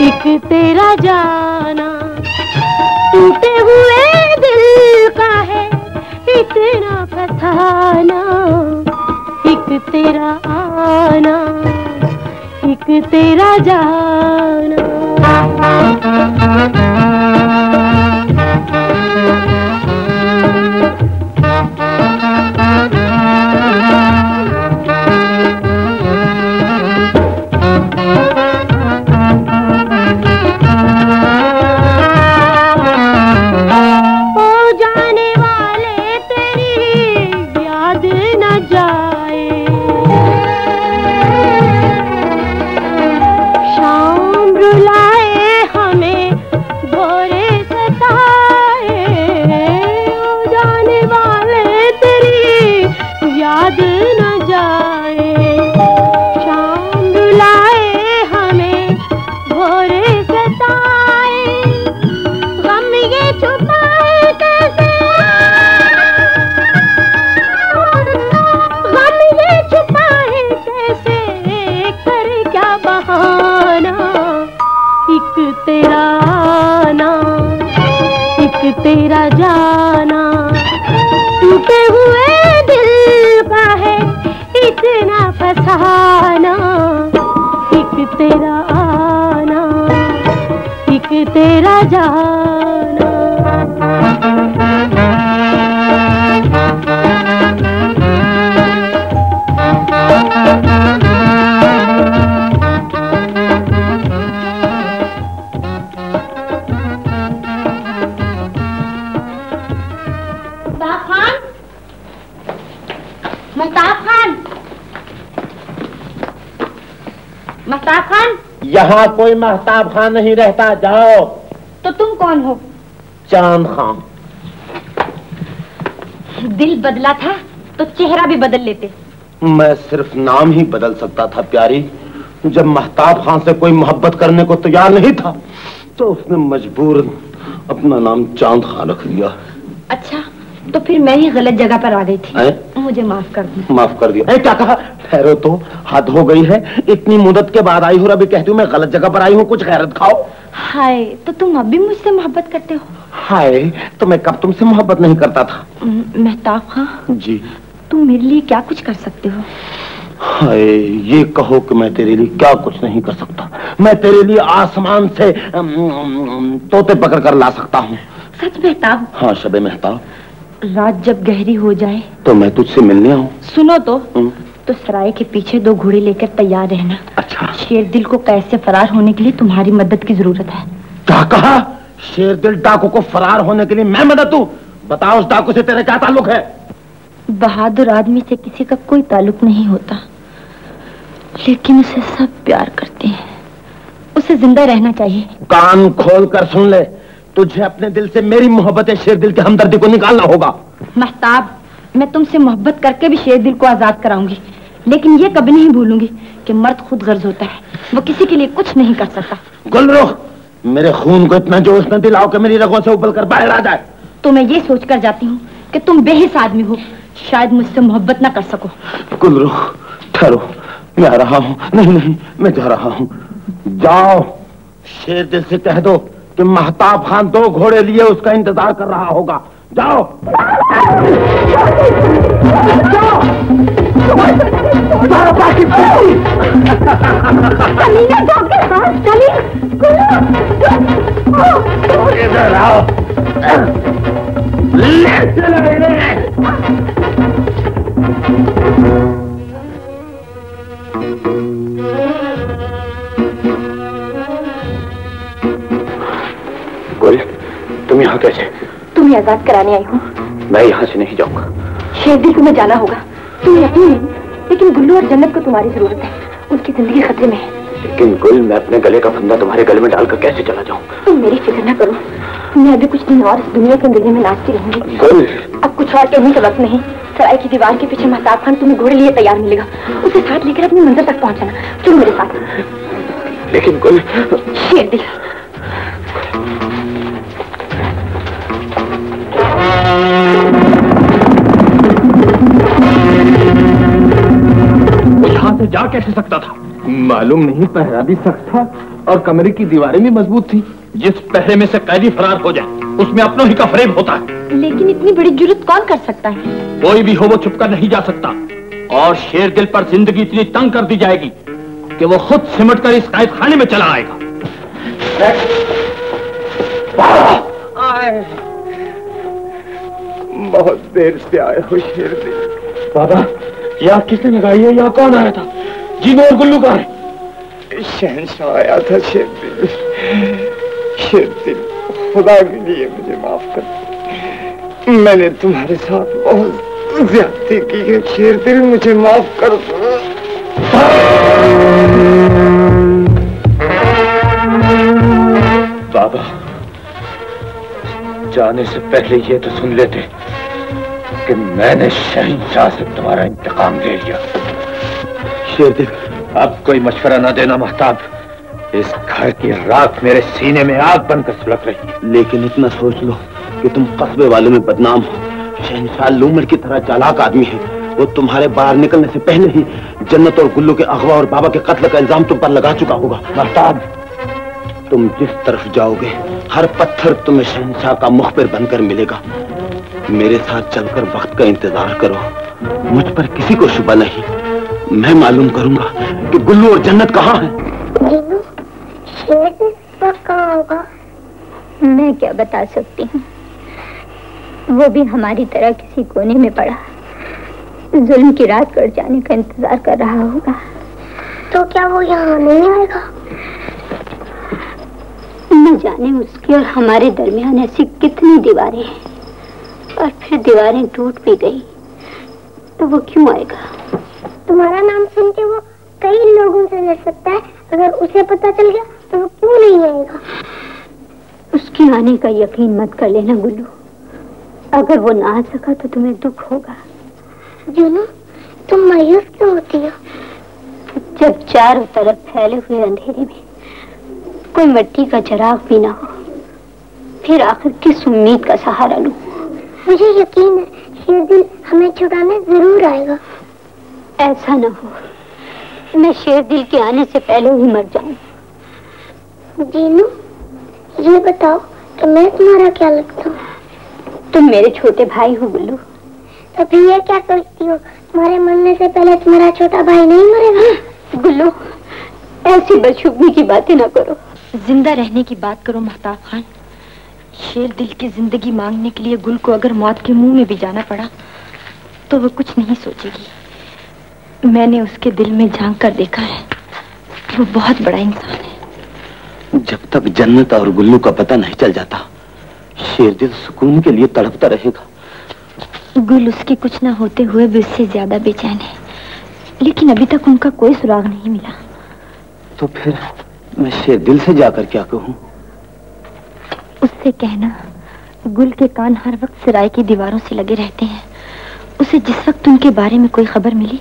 एक तेरा जाना। टूटे हुए दिल का है इतना फसाना। एक तेरा आना, एक तेरा जाना। हो जाने वाले तेरी याद न जाए। शाम तेरा आना, एक तेरा जाना, टूटे हुए दिल का है इतना फसाना। एक तेरा आना, एक तेरा जाना। महताब खान, यहाँ कोई महताब खान नहीं रहता, जाओ। तो तुम कौन हो? चांद खान। दिल बदला था तो चेहरा भी बदल लेते। मैं सिर्फ नाम ही बदल सकता था प्यारी। जब महताब खान से कोई मोहब्बत करने को तैयार नहीं था तो उसने मजबूर अपना नाम चांद खान रख लिया। अच्छा, तो फिर मैं ही गलत जगह पर आ गई थी। मुझे माफ कर दो। माफ कर दिया? क्या कहा? ठहरो तो, हद हो गई है। इतनी मुद्दत के बाद आई हो, अभी कहती हूँ मैं गलत जगह पर आई हूँ, कुछ गैरत खाओ। हाय, तो तुम अब भी मुझसे मोहब्बत करते हो? हाय, तो मैं कब तुमसे मोहब्बत नहीं करता था? महताब खान जी, तुम मेरे लिए क्या कुछ कर सकते हो? हाय, ये कहो कि मैं तेरे लिए क्या कुछ नहीं कर सकता। मैं तेरे लिए आसमान से तोते पकड़ कर ला सकता हूँ। सच महताब? हाँ शबे महताब। रात जब गहरी हो जाए तो मैं तुझसे मिलने आऊँ? सुनो तो सराय के पीछे 2 घोड़े लेकर तैयार रहना। अच्छा। शेरदिल को कैद से फरार होने के लिए तुम्हारी मदद की जरूरत है। क्या कहा? शेरदिल डाकू को फरार होने के लिए मैं मदद दूं? बताओ, उस डाकू से तेरा क्या ताल्लुक है? बहादुर आदमी से किसी का कोई ताल्लुक नहीं होता, लेकिन उसे सब प्यार करते हैं। उसे जिंदा रहना चाहिए। कान खोल कर सुन ले, तुझे अपने दिल से मेरी मोहब्बत शेरदिल की हमदर्दी को निकालना होगा। महताब, मैं तुमसे मोहब्बत करके भी शेरदिल को आजाद कराऊंगी, लेकिन ये कभी नहीं भूलूंगी कि मर्द खुद गर्ज होता है, वो किसी के लिए कुछ नहीं कर सकता। गुलरुख, मेरे खून को इतना जोश न दिलाओ कि मेरी रगों से उबल कर बाहर आ जाए। तो मैं ये सोच कर जाती हूँ कि तुम बेहिस आदमी हो, शायद मुझसे मोहब्बत न कर सको। गुलरुख, ठहरो, मैं आ रहा हूँ। नहीं नहीं, मैं जा रहा हूँ। जाओ, शेरदिल से कह दो कि महताब खान 2 घोड़े लिए उसका इंतजार कर रहा होगा। जाओ। इधर आओ। ले चले। तुम यहाँ कैसे? तुम्हें आजाद कराने आई हूँ। मैं यहाँ से नहीं जाऊंगा। शेरदिल को मैं जाना होगा। तुम्हें यकीन नहीं, लेकिन गुल्लू और जन्नत को तुम्हारी जरूरत है। उनकी जिंदगी खतरे में है। लेकिन गुल, मैं अपने गले का फंदा तुम्हारे गले में डालकर कैसे चला जाऊँ? तुम मेरी फिक्र न करो, मैं अभी कुछ दिन और इस दुनिया के अंधेरे में नाचती रहूंगी। गुल, अब कुछ और कहने का वक्त नहीं। सराय की दीवार के पीछे महताब खान तुम्हें घोड़े लिए तैयार मिलेगा। उसे साथ लेकर अपनी मंजिल तक पहुंचाना। चलो मेरे साथ। लेकिन गुल, शेरदिल, यहाँ से जा कैसे सकता था? मालूम नहीं, पहरा भी सख्त था और कमरे की दीवारें भी मजबूत थी। जिस पहरे में से कैदी फरार हो जाए उसमें अपनों ही का फरेब होता है। लेकिन इतनी बड़ी जुर्रत कौन कर सकता है? कोई भी हो, वो छुपकर नहीं जा सकता। और शेरदिल पर जिंदगी इतनी तंग कर दी जाएगी कि वो खुद सिमट कर इस कैद खाने में चला आएगा। बहुत देर से आए हो शेरदिल। बाबा, यहाँ किसने लगाई है? यहाँ कौन आया था? जीनो और गुल्लू कहाँ है? शहंशाह आया था शेरदिल। शेरदिल, खुदा के लिए मुझे माफ कर। मैंने तुम्हारे साथ बहुत ज्यादती की है शेरदिल, मुझे माफ कर दो। बाबा, जाने से पहले ये तो सुन लेते कि मैंने शहंशाह से तुम्हारा इंतकाम ले लिया। शेरदिल, अब कोई मशवरा ना देना महताब। इस घर की राख मेरे सीने में आग बनकर सुलग रही है। लेकिन इतना सोच लो कि तुम कस्बे वालों में बदनाम हो। शहंशाह लूमड़ की तरह चालाक आदमी है। वो तुम्हारे बाहर निकलने से पहले ही जन्नत और गुल्लू के अगवा और बाबा के कत्ल का इल्जाम तुम पर लगा चुका होगा। महताब, तुम जिस तरफ जाओगे हर पत्थर तुम्हें शहंशाह का मुखबिर बनकर मिलेगा। मेरे साथ चलकर वक्त का इंतजार करो। मुझ पर किसी को शुबा नहीं। मैं मालूम करूंगा कि गुल्लू और जन्नत कहाँ है। जीनू, शेर कहाँ होगा? मैं क्या बता सकती हूँ। वो भी हमारी तरह किसी कोने में पड़ा जुल्म की रात कट जाने का इंतजार कर रहा होगा। तो क्या वो यहाँ नहीं आएगा? न जाने उसके और हमारे दरमियान ऐसी कितनी दीवारें हैं, और फिर दीवारें टूट भी गई तो वो क्यों आएगा? तुम्हारा नाम सुन के वो कई लोगों से लड़ सकता है। अगर उसे पता चल गया तो वो क्यों नहीं आएगा? उसके आने का यकीन मत कर लेना गुल्लू। अगर वो ना आ सका तो तुम्हें दुख होगा। जीनू, तुम मायूस क्यों होती हो? जब चारों तरफ फैले हुए अंधेरे में कोई मिट्टी का चिराग भी ना हो, फिर आखिर किस उम्मीद का सहारा लूं? मुझे यकीन है शेरदिल हमें छुड़ाने जरूर आएगा। ऐसा न हो मैं शेरदिल के आने से पहले ही मर जाऊं। जीनू, ये बताओ कि मैं तुम्हारा क्या लगता हूँ? तुम मेरे छोटे भाई हो गुल्लू। तो फिर ये क्या सोचती हो, तुम्हारे मरने से पहले तुम्हारा छोटा भाई नहीं मरेगा? गुल्लू, ऐसी बदशुगनी की बातें ना करो। जिंदा रहने की बात करो महताब खान। शेरदिल की जिंदगी मांगने के लिए गुल को अगर मौत के मुंह में भी जाना पड़ा तो वो कुछ नहीं सोचेगी। मैंने उसके दिल में झांक कर देखा है। वो बहुत बड़ा इंसान है। जब तक जन्नत और गुल्लू का पता नहीं चल जाता शेरदिल सुकून के लिए तड़पता रहेगा। गुल उसके कुछ ना होते हुए भी उससे ज्यादा बेचैन है, लेकिन अभी तक उनका कोई सुराग नहीं मिला। तो फिर मैं शेरदिल से जाकर क्या कहूँ? उससे कहना गुल के कान हर वक्त सराय की दीवारों से लगे रहते हैं। उसे जिस वक्त उनके बारे में कोई खबर मिली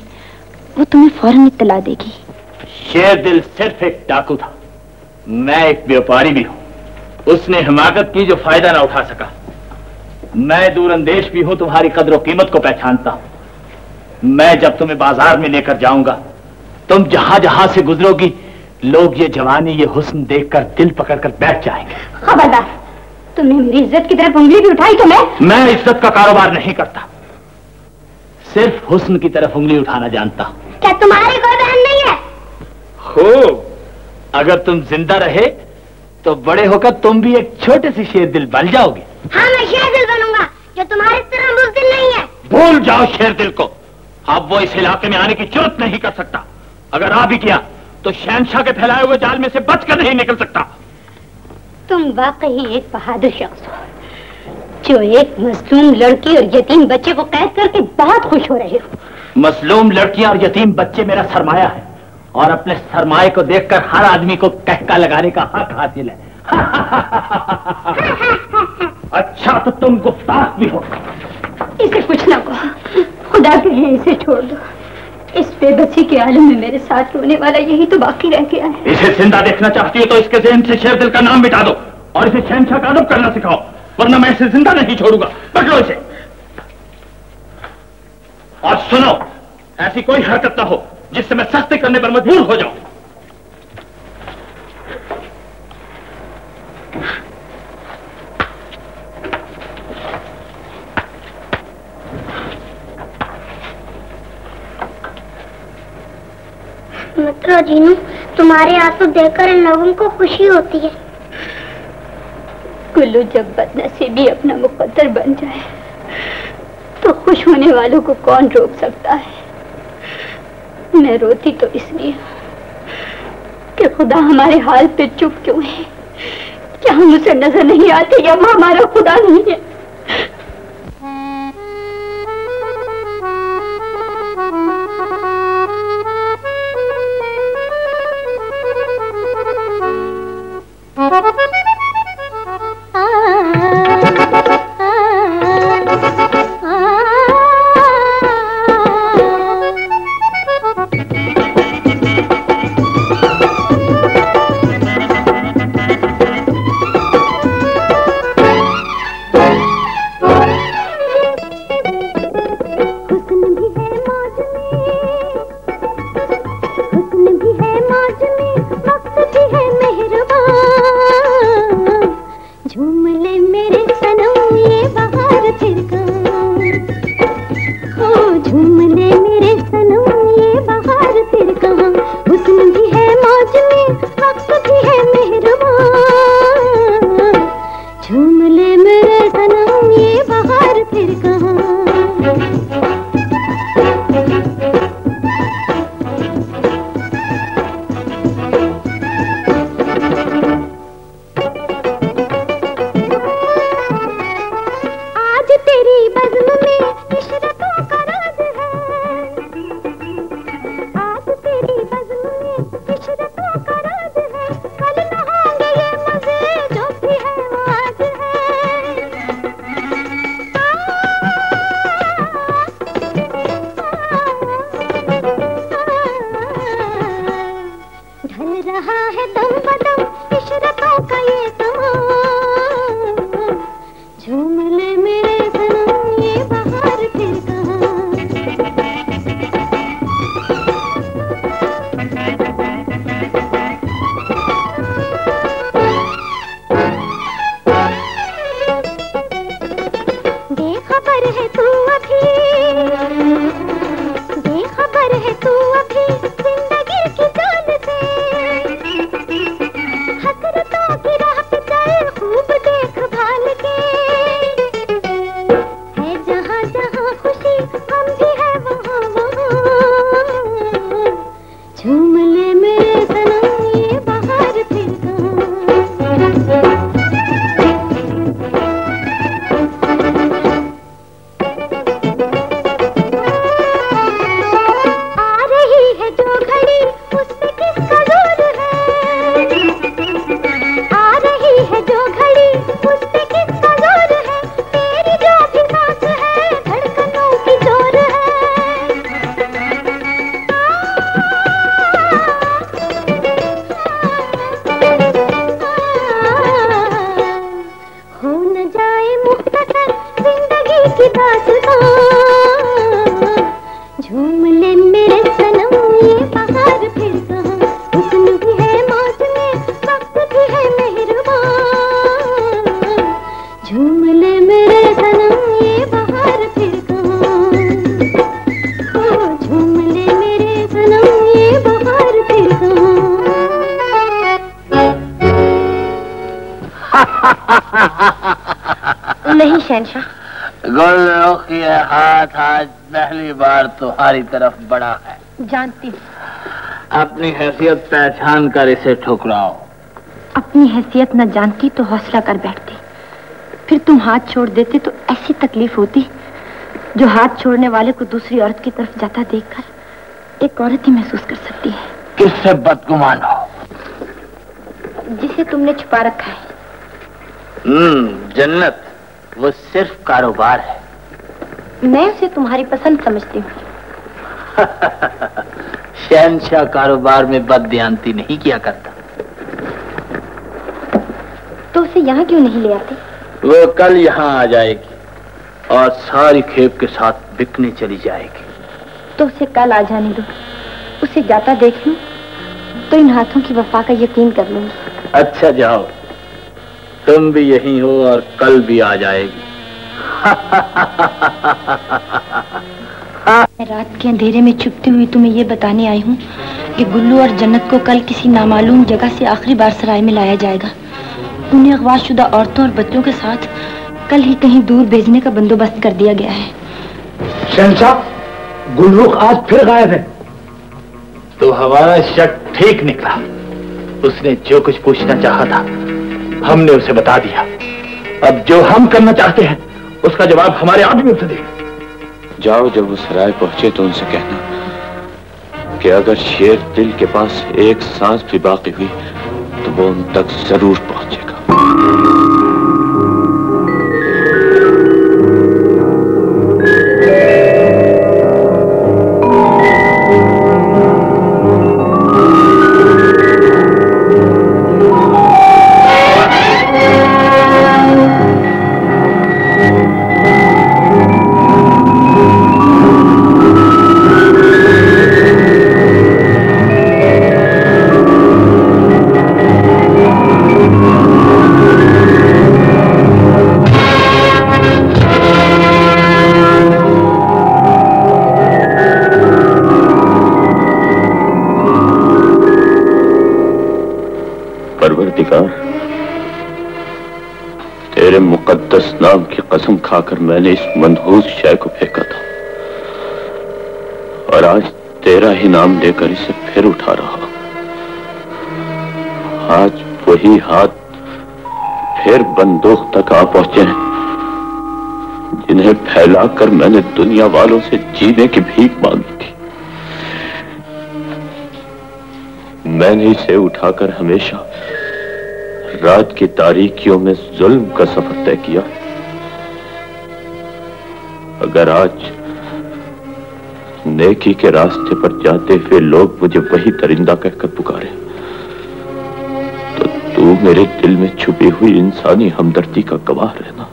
वो तुम्हें फौरन इत्तला देगी। शेरदिल सिर्फ एक डाकू था, मैं एक व्यापारी भी हूँ। उसने हिमाकत की जो फायदा ना उठा सका। मैं दूरंदेश भी हूं, तुम्हारी कद्र और कीमत को पहचानता हूं। मैं जब तुम्हें बाजार में लेकर जाऊंगा, तुम जहां जहां से गुजरोगी लोग ये जवानी ये हुस्न देखकर दिल पकड़कर बैठ जाएंगे। खबरदार, तुमने मेरी इज्जत की तरफ उंगली भी उठाई तो मैं इज्जत का कारोबार नहीं करता, सिर्फ हुस्न की तरफ उंगली उठाना जानता हूं। क्या तुम्हारी कोई बहन नहीं है? खूब, अगर तुम जिंदा रहे तो बड़े होकर तुम भी एक छोटे से शेरदिल बन जाओगे। हाँ, मैं शेरदिल बनूंगा जो तुम्हारी तरह बुज़दिल नहीं है। भूल जाओ शेरदिल को। अब वो इस इलाके में आने की जरूरत नहीं कर सकता। अगर आ भी किया तो शहंशाह के फैलाए हुए जाल में से बचकर नहीं निकल सकता। तुम वाकई एक बहादुर शख्स हो जो एक मजलूम लड़की और यतीम बच्चे को कैद करके बहुत खुश हो रहे हो। मजलूम लड़कियां और यतीम बच्चे मेरा सरमाया है, और अपने सरमाए को देखकर हर आदमी को कहका लगाने का हक हासिल है। अच्छा, तो तुम गुफ्ताख भी हो। इसे कुछ ना कहो, खुदा के लिए इसे छोड़ दो। इस बेबसी के आलम में मेरे साथ रोने वाला यही तो बाकी रह गया है। इसे जिंदा देखना चाहती हो तो इसके ज़हन से शेरदिल का नाम मिटा दो और इसे शहंशाह का अदब करना सिखाओ, वरना मैं इसे जिंदा नहीं छोड़ूंगा। पकड़ो इसे। और सुनो, ऐसी कोई हरकत ना हो जिससे मैं सख्ती करने पर मजबूर हो जाऊं। मित्रों, जीनू, तुम्हारे आंसू देखकर इन लोगों को खुशी होती है। गुल्लू जब बदनसीबी अपना मुकद्दर बन जाए तो खुश होने वालों को कौन रोक सकता है। मैं रोती तो इसलिए कि खुदा हमारे हाल पे चुप क्यों है। क्या हम उसे नजर नहीं आते या वो हमारा खुदा नहीं है? नहीं शहंशाह। गुल्लुख के हाथ आज पहली बार तुम्हारी तरफ बढ़ा है। जानती हूँ। अपनी हैसियत पहचान कर इसे ठुकराओ। अपनी हैसियत न जानती तो हौसला कर बैठती, फिर तुम हाथ छोड़ देते तो ऐसी तकलीफ होती जो हाथ छोड़ने वाले को दूसरी औरत की तरफ जाता देखकर एक औरत ही महसूस कर सकती है। किससे बदगुमान हो? जिसे तुमने छुपा रखा है। जन्नत वो सिर्फ कारोबार है। मैं उसे तुम्हारी पसंद समझती हूँ। शहंशाह कारोबार में बददियानती नहीं किया करता। तो उसे यहाँ क्यों नहीं ले आते? वो कल यहाँ आ जाएगी और सारी खेप के साथ बिकने चली जाएगी। तो उसे कल आ जाने दो। उसे जाता देख लूं तो इन हाथों की वफा का यकीन कर लूंगी। अच्छा जाओ, तुम भी यहीं हो और कल भी आ जाएगी। मैं रात के अंधेरे में छुपती हुई तुम्हें ये बताने आई हूँ कि गुल्लू और जन्नत को कल किसी नामालूम जगह से आखिरी बार सराय में लाया जाएगा। उन्हें अगवाशुदा औरतों और बच्चों के साथ कल ही कहीं दूर भेजने का बंदोबस्त कर दिया गया है। शहंशाह, गुल्लू आज फिर गायब है। तो हमारा शक ठीक निकला। उसने जो कुछ पूछना चाहा था हमने उसे बता दिया। अब जो हम करना चाहते हैं उसका जवाब हमारे आदमी उसे दे। जाओ, जब वो सराय पहुंचे तो उनसे कहना कि अगर शेर दिल के पास एक सांस भी बाकी हुई तो वो उन तक जरूर पहुंचेगा। तेरे मुकद्दस नाम की कसम खाकर मैंने इस मनहूस शय को फेंका था और आज तेरा ही नाम लेकर इसे फिर उठा रहा। आज वही हाथ फिर बंदूक तक आ पहुंचे हैं जिन्हें फैलाकर मैंने दुनिया वालों से जीने की भीख मांगी थी। मैंने इसे उठाकर हमेशा रात की तारीकियों में जुल्म का सफर तय किया। अगर आज नेकी के रास्ते पर जाते हुए लोग मुझे वही दरिंदा कहकर पुकारे तो तू मेरे दिल में छुपी हुई इंसानी हमदर्दी का गवाह रहना।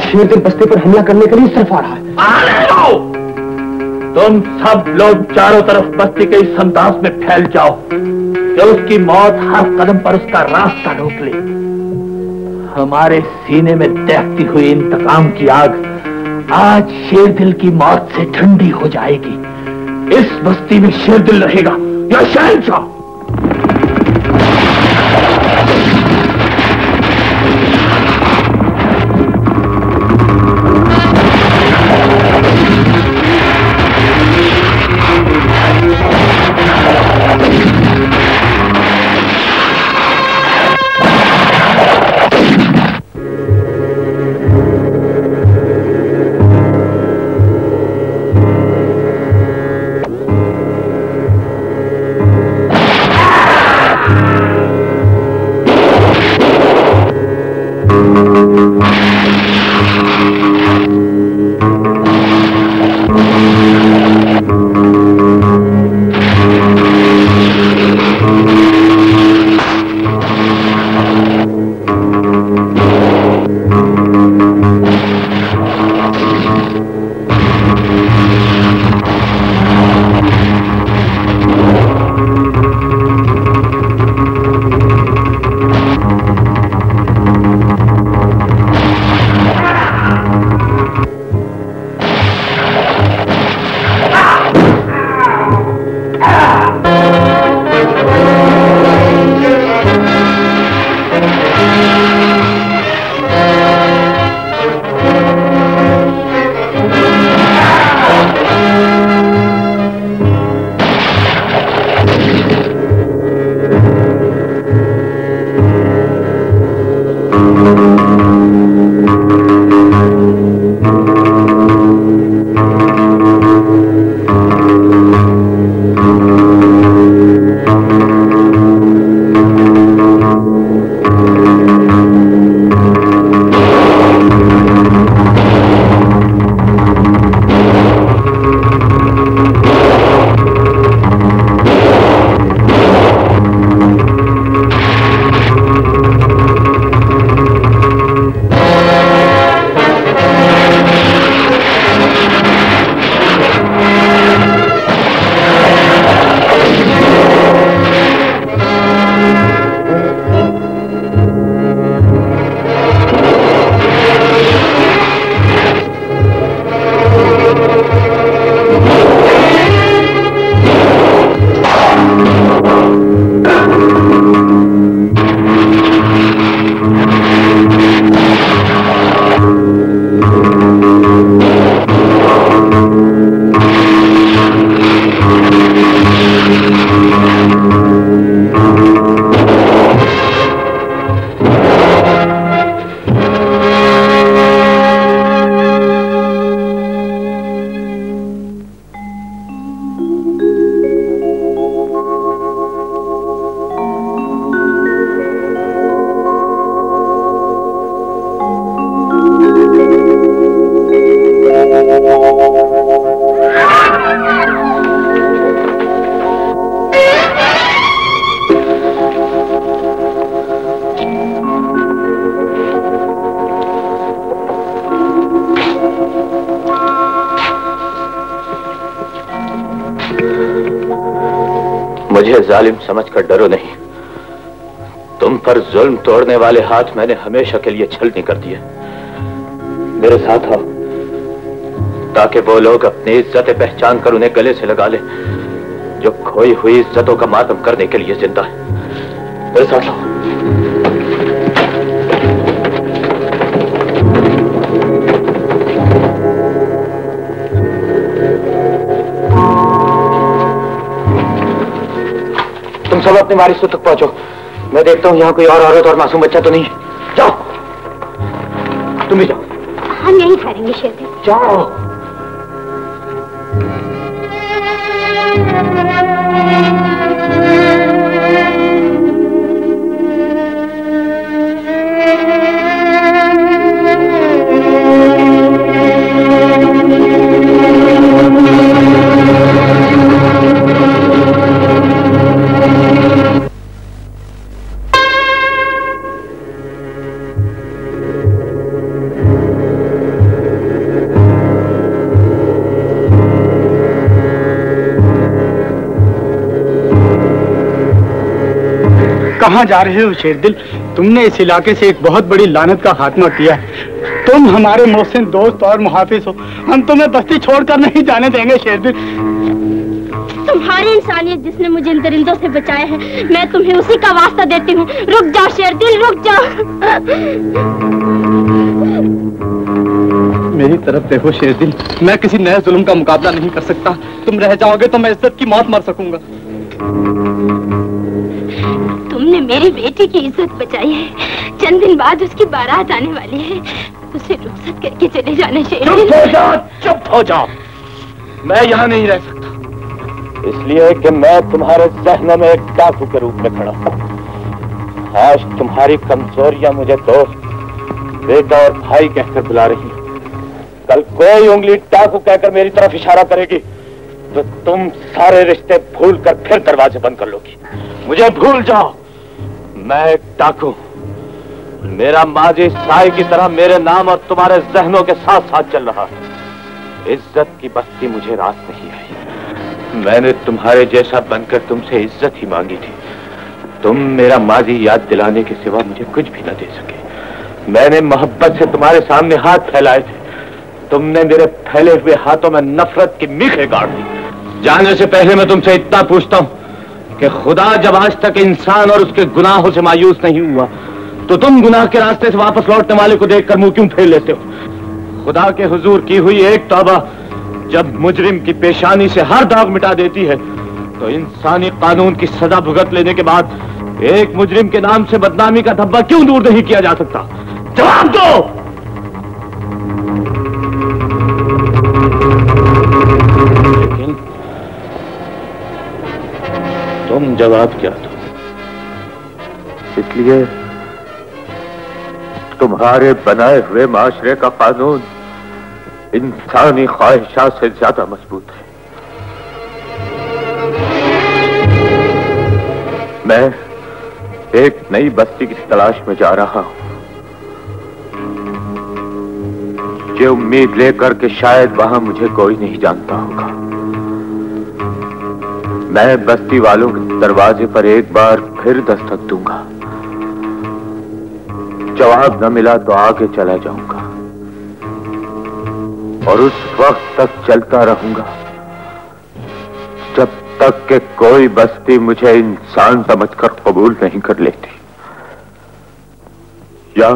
शेर दिल बस्ती पर हमला करने के लिए सिर्फ आ रहा है। आने दो। तुम सब लोग चारों तरफ बस्ती के इस अंदाज में फैल जाओ कि उसकी मौत हर कदम पर उसका रास्ता रोक ले। हमारे सीने में दहकती हुई इंतकाम की आग आज शेरदिल की मौत से ठंडी हो जाएगी। इस बस्ती में शेरदिल रहेगा या शहंशाह। मुझे जालिम समझकर डरो नहीं। तुम पर जुल्म तोड़ने वाले हाथ मैंने हमेशा के लिए छलनी कर दिए। मेरे साथ आओ ताकि वो लोग अपनी इज्जतें पहचान कर उन्हें गले से लगा ले जो खोई हुई इज्जतों का मातम करने के लिए जिंदा है। मेरे साथ आओ। तुम सब अपने वारिसों तक पहुंचो। मैं देखता हूं यहाँ कोई और औरत और मासूम बच्चा तो नहीं। जाओ, तुम भी जाओ। हम यही ठहरेंगे शेरदिल। जाओ। कहाँ जा रहे हो शेरदिल? तुमने इस इलाके से एक बहुत बड़ी लानत का खात्मा किया है। तुम हमारे मोहसिन दोस्त और मुहाफिज हो, हम तुम्हें बस्ती छोड़कर नहीं जाने देंगे शेरदिल। तुम्हारी इंसानियत जिसने मुझे इन दरिंदों से बचाया है, मैं तुम्हें उसी का वास्ता देती हूँ। रुक जाओ शेरदिल, रुक जाओ। मेरी तरफ देखो शेरदिल, मैं किसी नए जुल्म का मुकाबला नहीं कर सकता। तुम रह जाओगे तो मैं इज्जत की मौत मर सकूंगा। तुमने मेरी बेटी की इज्जत बचाई है। चंद दिन बाद उसकी बारात आने वाली है, उसे रुखसत करके चले जाना चाहिए। चुप हो जाओ, चुप हो जाओ। मैं यहाँ नहीं रह सकता, इसलिए कि मैं तुम्हारे जहनों में एक डाकू के रूप में खड़ा हूँ। आज तुम्हारी कमजोरियां मुझे दोस्त, बेटा और भाई कहकर बुला रही हैं। कल कोई उंगली डाकू कहकर मेरी तरफ इशारा करेगी तो तुम सारे रिश्ते भूल कर फिर दरवाजे बंद कर लोगी। मुझे भूल जाओ, मैं एक डाकू। मेरा माजी साई की तरह मेरे नाम और तुम्हारे जहनों के साथ साथ चल रहा है। इज्जत की बस्ती मुझे रास नहीं आई। मैंने तुम्हारे जैसा बनकर तुमसे इज्जत ही मांगी थी। तुम मेरा माजी याद दिलाने के सिवा मुझे कुछ भी न दे सके। मैंने मोहब्बत से तुम्हारे सामने हाथ फैलाए थे, तुमने मेरे फैले हुए हाथों में नफरत की मीखें गाड़ दी। जाने से पहले मैं तुमसे इतना पूछता हूं कि खुदा जब आज तक इंसान और उसके गुनाहों से मायूस नहीं हुआ तो तुम गुनाह के रास्ते से वापस लौटने वाले को देखकर मुंह क्यों फेर लेते हो? खुदा के हुजूर की हुई एक तौबा जब मुजरिम की पेशानी से हर दाग मिटा देती है तो इंसानी कानून की सजा भुगत लेने के बाद एक मुजरिम के नाम से बदनामी का धब्बा क्यों दूर नहीं किया जा सकता? जवाब दो। लेकिन तुम जवाब क्या दो? इसलिए तुम्हारे बनाए हुए माशरे का कानून इंसानी ख्वाहिशात से ज्यादा मजबूत है। मैं एक नई बस्ती की तलाश में जा रहा हूं, ये उम्मीद लेकर कि शायद वहां मुझे कोई नहीं जानता होगा। मैं बस्ती वालों के दरवाजे पर एक बार फिर दस्तक दूंगा। जवाब न मिला तो आगे चला जाऊंगा और उस वक्त तक चलता रहूंगा जब तक कि कोई बस्ती मुझे इंसान समझकर कबूल नहीं कर लेती, या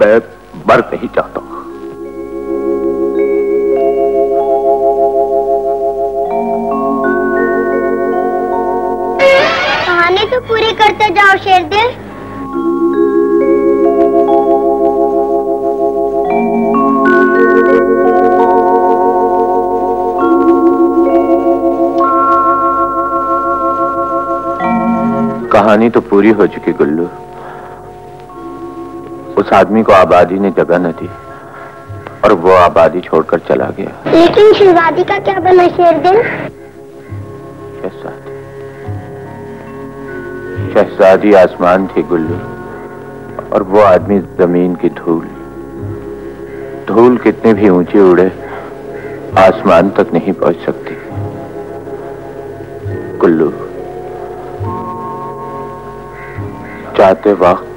मैं मर नहीं चाहता। कहानी तो पूरी करते जाओ शेरदिल। कहानी तो पूरी हो चुकी गुल्लू। उस आदमी को आबादी ने जगह न दी और वो आबादी छोड़कर चला गया। लेकिन शहजादी का क्या बना शेरदिल? शहजादी आसमान थी गुल्लू और वो आदमी जमीन की धूल। धूल कितने भी ऊंची उड़े आसमान तक नहीं पहुंच सकती। गुल्लू, जाते वक्त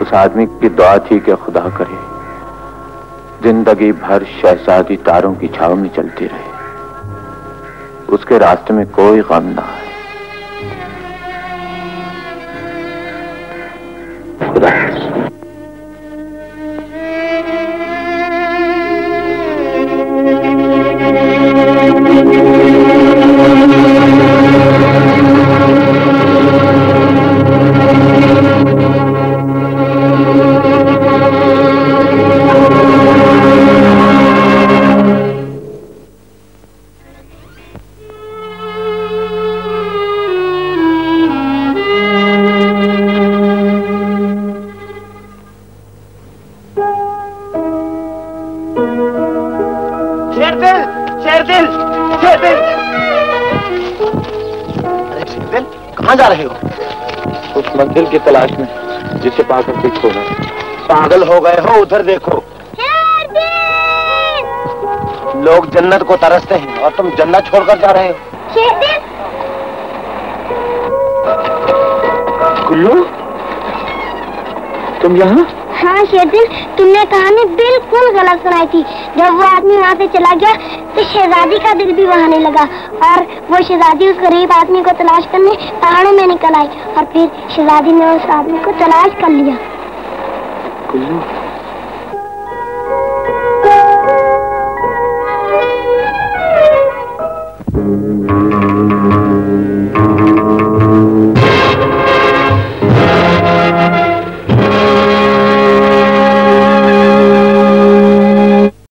उस आदमी की दुआ थी कि खुदा करे जिंदगी भर शहजादी तारों की छाव में चलती रहे, उसके रास्ते में कोई गम ना आए। खुदा जा रहे हो? उस मंजिल की तलाश में जिसे पाकर कुछ होना। पागल हो गए हो? उधर देखो। लोग जन्नत को तरसते हैं और तुम जन्नत छोड़कर जा रहे हो। गुल्लू, तुम यहाँ? हाँ शेरदिल, तुमने कहानी बिल्कुल गलत सुनाई थी। जब वो आदमी वहाँ से चला गया तो शहजादी का दिल भी बहाने लगा और वो शहजादी उस गरीब आदमी को तलाश करने पहाड़ों में निकल आई और फिर शहजादी ने उस आदमी को तलाश कर लिया। गुल्लू,